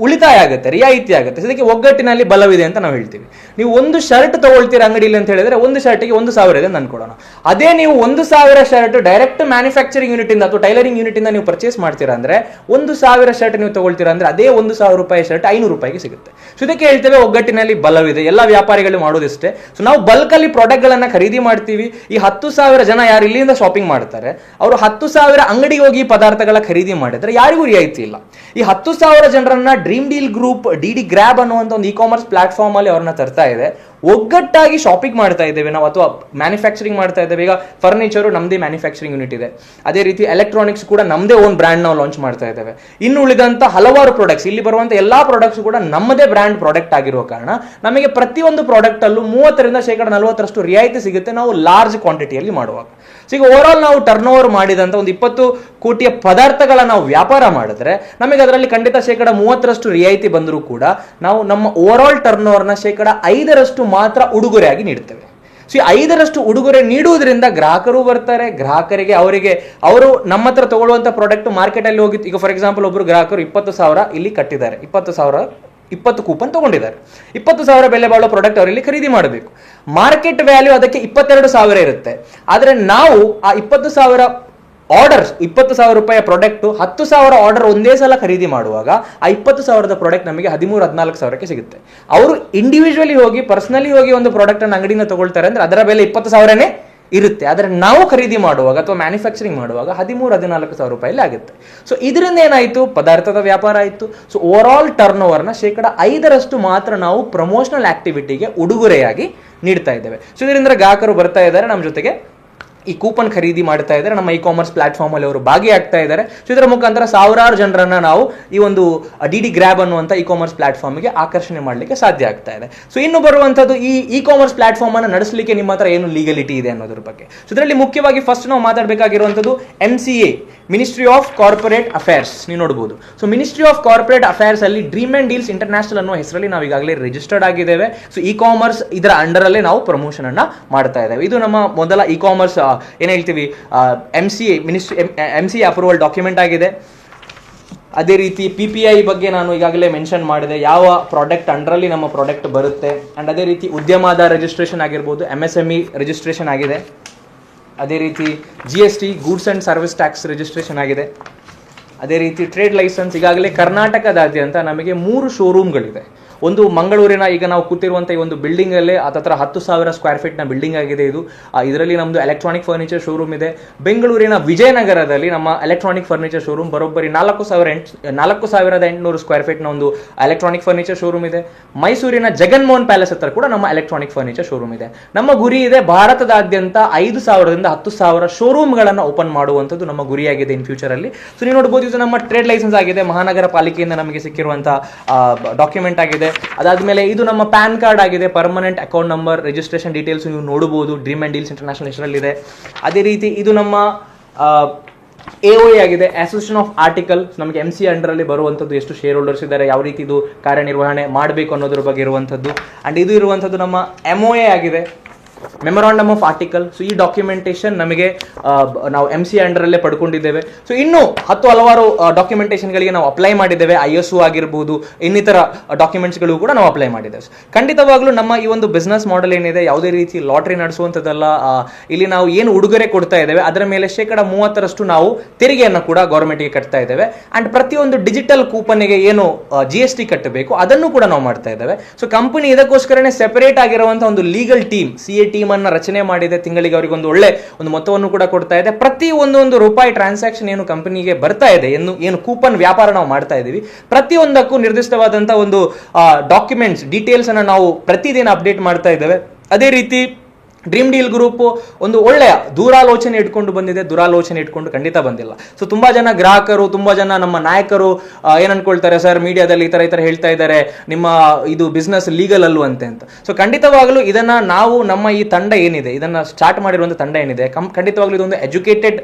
ಉಳಿತಾಯ ಆಗುತ್ತೆ, ರಿಯಾಯಿತಿ ಆಗುತ್ತೆ. ಇದಕ್ಕೆ ಒಗ್ಗಟ್ಟಿನಲ್ಲಿ ಬಲವಿದೆ ಅಂತ ನಾವು ಹೇಳ್ತೀವಿ. ನೀವು ಒಂದು ಶರ್ಟ್ ತಗೊಳ್ತೀರಾ ಅಂಗಡಿಯಲ್ಲಿ ಅಂತ ಹೇಳಿದ್ರೆ ಒಂದು ಶರ್ಟಿಗೆ 1,000 ಇದೆ ಅಂತ ಅನ್ಕೊಳ್ಳೋಣ. ಅದೇ ನೀವು 1,000 ಶರ್ಟ್ ಡೈರೆಕ್ಟ್ ಮ್ಯಾನುಫ್ಯಾಕ್ಚರಿಂಗ್ ಯೂನಿಟ್ ಇಂದ ಅಥವಾ ಟೈಲರಿಂಗ್ ಯೂನಿಟ್ ಇಂದ ನೀವು ಪರ್ಚೇಸ್ ಮಾಡ್ತೀರಾ ಅಂದ್ರೆ 1,000 ಶರ್ಟ್ ನೀವು ತಗೊಳ್ತೀರಾ ಅಂದ್ರೆ ಅದೇ 1,000 ರೂಪಾಯಿ ಶರ್ಟ್ 500 ರೂಪಾಯಿಗೆ ಸಿಗುತ್ತೆ. ಸೊ ಇದಕ್ಕೆ ಹೇಳ್ತೇವೆ ಒಗ್ಗಟ್ಟಿನಲ್ಲಿ ಬಲವಿದೆ. ಎಲ್ಲ ವ್ಯಾಪಾರಿಗಳು ಮಾಡೋದಿಷ್ಟೇ. ಸೊ ನಾವು ಬಲ್ಕ್ ಅಲ್ಲಿ ಪ್ರಾಡಕ್ಟ್ ಗಳನ್ನ ಖರೀದಿ ಮಾಡ್ತೀವಿ. ಈ 10,000 ಜನ ಯಾರು ಇಲ್ಲಿಂದ ಶಾಪಿಂಗ್ ಮಾಡ್ತಾರೆ ಅವರು 10,000 ಅಂಗಡಿಗೆ ಹೋಗಿ ಪದಾರ್ಥಗಳ ಖರೀದಿ ಮಾಡಿದ್ರೆ ಯಾರಿಗೂ ರಿಯಾಯಿತಿ ಇಲ್ಲ. ಈ 10,000 ಜನರನ್ನ dream Deal group DD grab ಅನ್ನುವಂಥ ಒಂದು ಇ-ಕಾಮರ್ಸ್ ಪ್ಲಾಟ್ಫಾರ್ಮ್ ಅಲ್ಲಿ ಅವ್ರನ್ನ ತರ್ತಾ ಇದೆ. ಒಗ್ಗಟ್ಟಾಗಿ ಶಾಪಿಂಗ್ ಮಾಡ್ತಾ ಇದ್ದೇವೆ ನಾವು, ಅಥವಾ ಮ್ಯಾನುಫ್ಯಾಕ್ಚರಿಂಗ್ ಮಾಡ್ತಾ ಇದ್ದೇವೆ. ಈಗ ಫರ್ನಿಚರು ನಮ್ಮದೇ ಮ್ಯಾನುಫ್ಯಾಕ್ಚರಿಂಗ್ ಯೂನಿಟ್ ಇದೆ. ಅದೇ ರೀತಿ ಎಲೆಕ್ಟ್ರಾನಿಕ್ಸ್ ಕೂಡ ನಮ್ಮದೇ ಓನ್ ಬ್ರ್ಯಾಂಡ್ ನಾವು ಲಾಂಚ್ ಮಾಡ್ತಾ ಇದ್ದೇವೆ. ಇನ್ನು ಉಳಿದಂತ ಹಲವಾರು ಪ್ರಾಡಕ್ಟ್ಸ್, ಇಲ್ಲಿ ಬರುವಂತ ಎಲ್ಲಾ ಪ್ರಾಡಕ್ಟ್ಸ್ ಕೂಡ ನಮ್ಮದೇ ಬ್ರ್ಯಾಂಡ್ ಪ್ರಾಡಕ್ಟ್ ಆಗಿರುವ ಕಾರಣ ನಮಗೆ ಪ್ರತಿಯೊಂದು ಪ್ರಾಡಕ್ಟ್ ಅಲ್ಲೂ 30% ರಿಯಾಯಿತಿ ಸಿಗುತ್ತೆ ನಾವು ಲಾರ್ಜ್ ಕ್ವಾಂಟಿಟಿಯಲ್ಲಿ ಮಾಡುವಾಗ. ಸೊ ಈಗ ಓವರ್ ಆಲ್ ನಾವು ಟರ್ನ್ ಓವರ್ ಮಾಡಿದಂತ ಒಂದು 20 ಕೋಟಿಯ ಪದಾರ್ಥಗಳ ನಾವು ವ್ಯಾಪಾರ ಮಾಡಿದ್ರೆ ನಮಗೆ ಅದರಲ್ಲಿ ಖಂಡಿತ 30% ರಿಯಾಯಿತಿ ಬಂದರೂ ಕೂಡ ನಾವು ನಮ್ಮ ಓವರ್ ಆಲ್ ಟರ್ನ್ ಓವರ್ನ 5% ಮಾತ್ರ ಉಡುಗೊರೆಯಾಗಿ ನೀಡ್ತೇವೆ. ಸೊ 5% ಉಡುಗೊರೆ ನೀಡುವುದರಿಂದ ಗ್ರಾಹಕರು ಬರ್ತಾರೆ. ಗ್ರಾಹಕರಿಗೆ ಅವರು ನಮ್ಮ ಹತ್ರ ತಗೊಳ್ಳುವಂತ ಪ್ರಾಡಕ್ಟ್ ಮಾರ್ಕೆಟ್ ಅಲ್ಲಿ ಹೋಗಿ, ಈಗ ಫಾರ್ ಎಕ್ಸಾಂಪಲ್ ಒಬ್ರು ಗ್ರಾಹಕರು 20,000 ಇಲ್ಲಿ ಕಟ್ಟಿದ್ದಾರೆ, 20 ಕೂಪನ್ ತಗೊಂಡಿದ್ದಾರೆ, 20,000 ಬೆಲೆ ಬಾಳೋ ಪ್ರಾಡಕ್ಟ್ ಅವರಲ್ಲಿ ಖರೀದಿ ಮಾಡಬೇಕು. ಮಾರ್ಕೆಟ್ ವ್ಯಾಲ್ಯೂ ಅದಕ್ಕೆ 22,000 ಇರುತ್ತೆ. ಆದ್ರೆ ನಾವು ಆ 20,000 ಆರ್ಡರ್ಸ್, 20,000 ರೂಪಾಯಿ ಪ್ರಾಡಕ್ಟ್ 10,000 ಆರ್ಡರ್ ಒಂದೇ ಸಲ ಖರೀದಿ ಮಾಡುವಾಗ ಆ 20,000 ಪ್ರಾಡಕ್ಟ್ ನಮಗೆ 13,000-14,000ಕ್ಕೆ ಸಿಗುತ್ತೆ. ಅವರು ಇಂಡಿವಿಜುವಲಿ ಹೋಗಿ ಪರ್ಸನಲಿ ಹೋಗಿ ಒಂದು ಪ್ರಾಡಕ್ಟ್ ಅನ್ನು ಅಂಗಡಿಯಿಂದ ತಗೊಳ್ತಾರೆ ಅಂದ್ರೆ ಅದರ ಬೆಲೆ 20,000ನೇ ಇರುತ್ತೆ. ಆದರೆ ನಾವು ಖರೀದಿ ಮಾಡುವಾಗ ಅಥವಾ ಮ್ಯಾನುಫ್ಯಾಕ್ಚರಿಂಗ್ ಮಾಡುವಾಗ 13,000-14,000 ರೂಪಾಯಲ್ಲಿ ಆಗುತ್ತೆ. ಸೊ ಇದರಿಂದ ಏನಾಯಿತು, ಪದಾರ್ಥದ ವ್ಯಾಪಾರ ಆಯಿತು. ಸೊ ಓವರ್ ಆಲ್ ಟರ್ನ್ ಓವರ್ನ 5% ಮಾತ್ರ ನಾವು ಪ್ರಮೋಷನಲ್ ಆಕ್ಟಿವಿಟಿಗೆ ಉಡುಗೊರೆಯಾಗಿ ನೀಡ್ತಾ ಇದ್ದೇವೆ. ಸೊ ಇದರಿಂದ ಗ್ರಾಹಕರು ಬರ್ತಾ ಇದ್ದಾರೆ, ನಮ್ಮ ಜೊತೆಗೆ ಈ ಕೂಪನ್ ಖರೀದಿ ಮಾಡ್ತಾ ಇದ್ದಾರೆ, ನಮ್ಮ ಇ-ಕಾಮರ್ಸ್ ಪ್ಲಾಟ್ಫಾರ್ಮ್ ಅಲ್ಲಿ ಅವರು ಭಾಗಿಯಾಗ್ತಾ ಇದ್ದಾರೆ. ಸೊ ಇದರ ಮುಖಾಂತರ ಸಾವಿರಾರು ಜನರನ್ನ ನಾವು ಈ ಒಂದು ಡಿಡಿ ಗ್ರ್ಯಾಬ್ ಅನ್ನುವಂಥ ಇ-ಕಾಮರ್ಸ್ ಪ್ಲಾಟ್ಫಾರ್ಮ್ಗೆ ಆಕರ್ಷಣೆ ಮಾಡಲಿಕ್ಕೆ ಸಾಧ್ಯ ಆಗ್ತಾ ಇದೆ. ಸೊ ಇನ್ನು ಬರುವಂಥದ್ದು ಈ ಇ-ಕಾಮರ್ಸ್ ಪ್ಲಾಟ್ಫಾರ್ಮ್ ಅನ್ನು ನಡೆಸಲಿಕ್ಕೆ ನಿಮ್ಮ ಹತ್ರ ಏನು ಲೀಗಲಿಟಿ ಇದೆ ಅನ್ನೋದ್ರ ಬಗ್ಗೆ. ಸೊ ಇದರಲ್ಲಿ ಮುಖ್ಯವಾಗಿ ಫಸ್ಟ್ ನಾವು ಮಾತಾಡಬೇಕಾಗಿರುವಂಥದ್ದು MCA, ministry of corporate affairs. ನೀವು ನೋಡಬಹುದು. So ministry of corporate affairs ಅಲ್ಲಿ ಡ್ರೀಮ್ ಅಂಡ್ ಡೀಲ್ಸ್ ಇಂಟರ್ನ್ಯಾಷನಲ್ ಅನ್ನೋ ಹೆಸರಲ್ಲಿ ನಾವು ಈಗಾಗಲೇ ರಿಜಿಸ್ಟರ್ಡ್ ಆಗಿದ್ದೇವೆ. ಸೊ ಇ-ಕಾಮರ್ಸ್ ಇದರ ಅಂಡರ್ ಅಲ್ಲೇ ನಾವು ಪ್ರಮೋಷನ್ ಅನ್ನ ಮಾಡ್ತಾ ಇದ್ದೇವೆ. ಇದು ನಮ್ಮ ಮೊದಲ ಇ-ಕಾಮರ್ಸ್ ಏನ್ ಹೇಳ್ತೀವಿ MCA ಅಪ್ರೂವಲ್ ಡಾಕ್ಯುಮೆಂಟ್ ಆಗಿದೆ. ಅದೇ ರೀತಿ PPI ಬಗ್ಗೆ ನಾನು ಈಗಾಗಲೇ ಮೆನ್ಷನ್ ಮಾಡಿದೆ, ಯಾವ ಪ್ರಾಡಕ್ಟ್ ಅಂಡರಲ್ಲಿ ನಮ್ಮ ಪ್ರಾಡಕ್ಟ್ ಬರುತ್ತೆ. ಅಂಡ್ ಅದೇ ರೀತಿ ಉದ್ಯಮದ ರಿಜಿಸ್ಟ್ರೇಷನ್ ಆಗಿರ್ಬೋದು, MSME ರಿಜಿಸ್ಟ್ರೇಷನ್ ಆಗಿದೆ. ಅದೇ ರೀತಿ GST goods and service tax registration ಆಗಿದೆ. ಅದೇ ರೀತಿ ಟ್ರೇಡ್ ಲೈಸೆನ್ಸ್ ಈಗಾಗಲೇ ಕರ್ನಾಟಕದಾದ್ಯಂತ ನಮಗೆ 3 ಶೋರೂಮ್ಗಳಿದೆ. ಒಂದು ಮಂಗಳೂರಿನ ಈಗ ನಾವು ಕೂತಿರುವಂಥ ಈ ಒಂದು ಬಿಲ್ಡಿಂಗ್ ಅಲ್ಲೇ ಹತ್ರ 10,000 ಸ್ಕ್ವೇರ್ ಫೀಟ್ ನ ಬಿಲ್ಡಿಂಗ್ ಆಗಿದೆ ಇದು. ಇದರಲ್ಲಿ ನಮ್ದು ಎಲೆಕ್ಟ್ರಾನಿಕ್ ಫರ್ನಿಚರ್ ಶೋರೂಮ್ ಇದೆ. ಬೆಂಗಳೂರಿನ ವಿಜಯನಗರದಲ್ಲಿ ನಮ್ಮ ಎಲೆಕ್ಟ್ರಾನಿಕ್ ಫರ್ನಿಚರ್ ಶೋರೂಮ್ ಬರೋಬ್ಬರಿ 4,800 ಸ್ಕ್ವೇರ್ ಫೀಟ್ ನ ಒಂದು ಎಲೆಕ್ಟ್ರಾನಿಕ್ ಫರ್ನಿಚರ್ ಶೋರೂಮ್ ಇದೆ. ಮೈಸೂರಿನ ಜಗನ್ಮೋಹನ್ ಪ್ಯಾಲೇಸ್ ಹತ್ರ ಕೂಡ ನಮ್ಮ ಎಲೆಕ್ಟ್ರಾನಿಕ್ ಫರ್ನಿಚರ್ ಶೋರೂಮ್ ಇದೆ. ನಮ್ಮ ಗುರಿ ಇದೆ ಭಾರತದಾದ್ಯಂತ 5,000ರಿಂದ 10,000 ಶೋರೂಮ್ಗಳನ್ನು ಓಪನ್ ಮಾಡುವಂಥದ್ದು ನಮ್ಮ ಗುರಿಯಾಗಿದೆ ಇನ್ ಫ್ಯೂಚರ್ ಅಲ್ಲಿ. ಸೊ ನೀವು ನೋಡಬಹುದು, ಇದು ನಮ್ಮ ಟ್ರೇಡ್ ಲೈಸೆನ್ಸ್ ಆಗಿದೆ, ಮಹಾನಗರ ಪಾಲಿಕೆಯಿಂದ ನಮಗೆ ಸಿಕ್ಕಿರುವಂತಹ ಡಾಕ್ಯುಮೆಂಟ್ ಆಗಿದೆ. ಅದಾದ್ಮೇಲೆ ಇದು ನಮ್ಮ ಪ್ಯಾನ್ ಕಾರ್ಡ್ ಆಗಿದೆ, permanent account number, registration details ನೀವು ನೋಡಬಹುದು, ಡ್ರೀಮ್ ಅಂಡ್ ಡೀಲ್ಸ್ ಇಂಟರ್ನ್ಯಾಷನಲ್ ಹೆಸರಲ್ಲಿ ಇದೆ. ಅದೇ ರೀತಿ ಇದು ನಮ್ಮ AOA ಆಗಿದೆ, ಅಸೋಸಿಯೇಷನ್ ಆಫ್ ಆರ್ಟಿಕಲ್. ನಮಗೆ MCA ಅಂಡರ್ ಅಲ್ಲಿ ಬರುವಂಥದ್ದು, ಎಷ್ಟು ಶೇರ್ ಹೋಲ್ಡರ್ಸ್ ಇದ್ದಾರೆ, ಯಾವ ರೀತಿ ಇದು ಕಾರ್ಯನಿರ್ವಹಣೆ ಮಾಡಬೇಕು ಅನ್ನೋದ್ರ ಬಗ್ಗೆ ಇರುವಂಥದ್ದು. ಅಂಡ್ ಇದು ಇರುವಂಥದ್ದು ನಮ್ಮ MOA ಆಗಿದೆ, ಮೆಮೊರಾಂಡಮ್ ಆಫ್ ಆರ್ಟಿಕಲ್. ಸೊ ಈ ಡಾಕ್ಯುಮೆಂಟೇಶನ್ ನಮಗೆ ನಾವು MCA ಅಂಡರ್ ಅಲ್ಲೇ ಪಡ್ಕೊಂಡಿದ್ದೇವೆ. ಸೊ ಇನ್ನು ಹಲವಾರು ಡಾಕ್ಯುಮೆಂಟೇಶನ್ಗಳಿಗೆ ನಾವು ಅಪ್ಲೈ ಮಾಡಿದ್ದೇವೆ. ISO ಆಗಿರ್ಬೋದು, ಇನ್ನಿತರ ಡಾಕ್ಯುಮೆಂಟ್ಸ್ಗಳು ಕೂಡ ನಾವು ಅಪ್ಲೈ ಮಾಡಿದ್ದೇವೆ. ಖಂಡಿತವಾಗ್ಲೂ ನಮ್ಮ ಈ ಒಂದು ಬಿಸ್ನೆಸ್ ಮಾಡೆಲ್ ಏನಿದೆ, ಯಾವುದೇ ರೀತಿ ಲಾಟ್ರಿ ನಡೆಸುವಂಥದ್ದಲ್ಲ. ಇಲ್ಲಿ ನಾವು ಏನು ಉಡುಗೊರೆ ಕೊಡ್ತಾ ಇದ್ದೇವೆ ಅದರ ಮೇಲೆ 30% ನಾವು ತೆರಿಗೆಯನ್ನು ಕೂಡ ಗೌರ್ಮೆಂಟ್ಗೆ ಕಟ್ತಾ ಇದ್ದೇವೆ. ಅಂಡ್ ಪ್ರತಿಯೊಂದು ಡಿಜಿಟಲ್ ಕೂಪನ್ಗೆ ಏನು GST ಕಟ್ಟಬೇಕು ಅದನ್ನು ಕೂಡ ನಾವು ಮಾಡ್ತಾ ಇದ್ದೇವೆ. ಸೊ ಕಂಪನಿ ಇದಕ್ಕೋಸ್ಕರನೇ ಸೆಪರೇಟ್ ಆಗಿರುವಂತಹ ಒಂದು ಲೀಗಲ್ ಟೀಮ್, CA ಟೀಮ್ ಅನ್ನ ರಚನೆ ಮಾಡಿದೆ. ತಿಂಗಳಿಗೆ ಅವರಿಗೆ ಒಂದು ಒಳ್ಳೆ ಒಂದು ಮೊತ್ತವನ್ನು ಕೂಡ ಕೊಡ್ತಾ ಇದೆ. ಪ್ರತಿ ಒಂದೊಂದು ರೂಪಾಯಿ ಟ್ರಾನ್ಸಾಕ್ಷನ್ ಏನು ಕಂಪನಿಗೆ ಬರ್ತಾ ಇದೆ, ಏನು ಕೂಪನ್ ವ್ಯಾಪಾರ ನಾವು ಮಾಡ್ತಾ ಇದ್ದೀವಿ, ಪ್ರತಿಯೊಂದಕ್ಕೂ ನಿರ್ದಿಷ್ಟವಾದಂತಹ ಒಂದು ಡಾಕ್ಯುಮೆಂಟ್ಸ್ ಡೀಟೇಲ್ಸ್ ಅನ್ನ ನಾವು ಪ್ರತಿದಿನ ಅಪ್ಡೇಟ್ ಮಾಡ್ತಾ ಇದ್ದೇವೆ. ಅದೇ ರೀತಿ ಡ್ರೀಮ್ ಡೀಲ್ ಗ್ರೂಪ್ ಒಂದು ಒಳ್ಳೆಯ ದೂರಾಲೋಚನೆ ಇಟ್ಕೊಂಡು ಬಂದಿದೆ, ದುರಾಲೋಚನೆ ಇಟ್ಕೊಂಡು ಖಂಡಿತ ಬಂದಿಲ್ಲ. ಸೊ ತುಂಬಾ ಜನ ಗ್ರಾಹಕರು, ತುಂಬಾ ಜನ ನಮ್ಮ ನಾಯಕರು ಏನ್ ಅನ್ಕೊಳ್ತಾರೆ, ಸರ್ ಮೀಡಿಯಾದಲ್ಲಿ ಈ ತರ ಹೇಳ್ತಾ ಇದ್ದಾರೆ, ನಿಮ್ಮ ಇದು ಬಿಸ್ನೆಸ್ ಲೀಗಲ್ ಅಲ್ವ ಅಂತ. ಸೊ ಖಂಡಿತವಾಗ್ಲೂ ಇದನ್ನ ನಾವು ನಮ್ಮ ಈ ತಂಡ ಏನಿದೆ, ಇದನ್ನ ಸ್ಟಾರ್ಟ್ ಮಾಡಿರುವಂತ ತಂಡ ಏನಿದೆ, ಖಂಡಿತವಾಗ್ಲೂ ಇದೊಂದು ಎಜುಕೇಟೆಡ್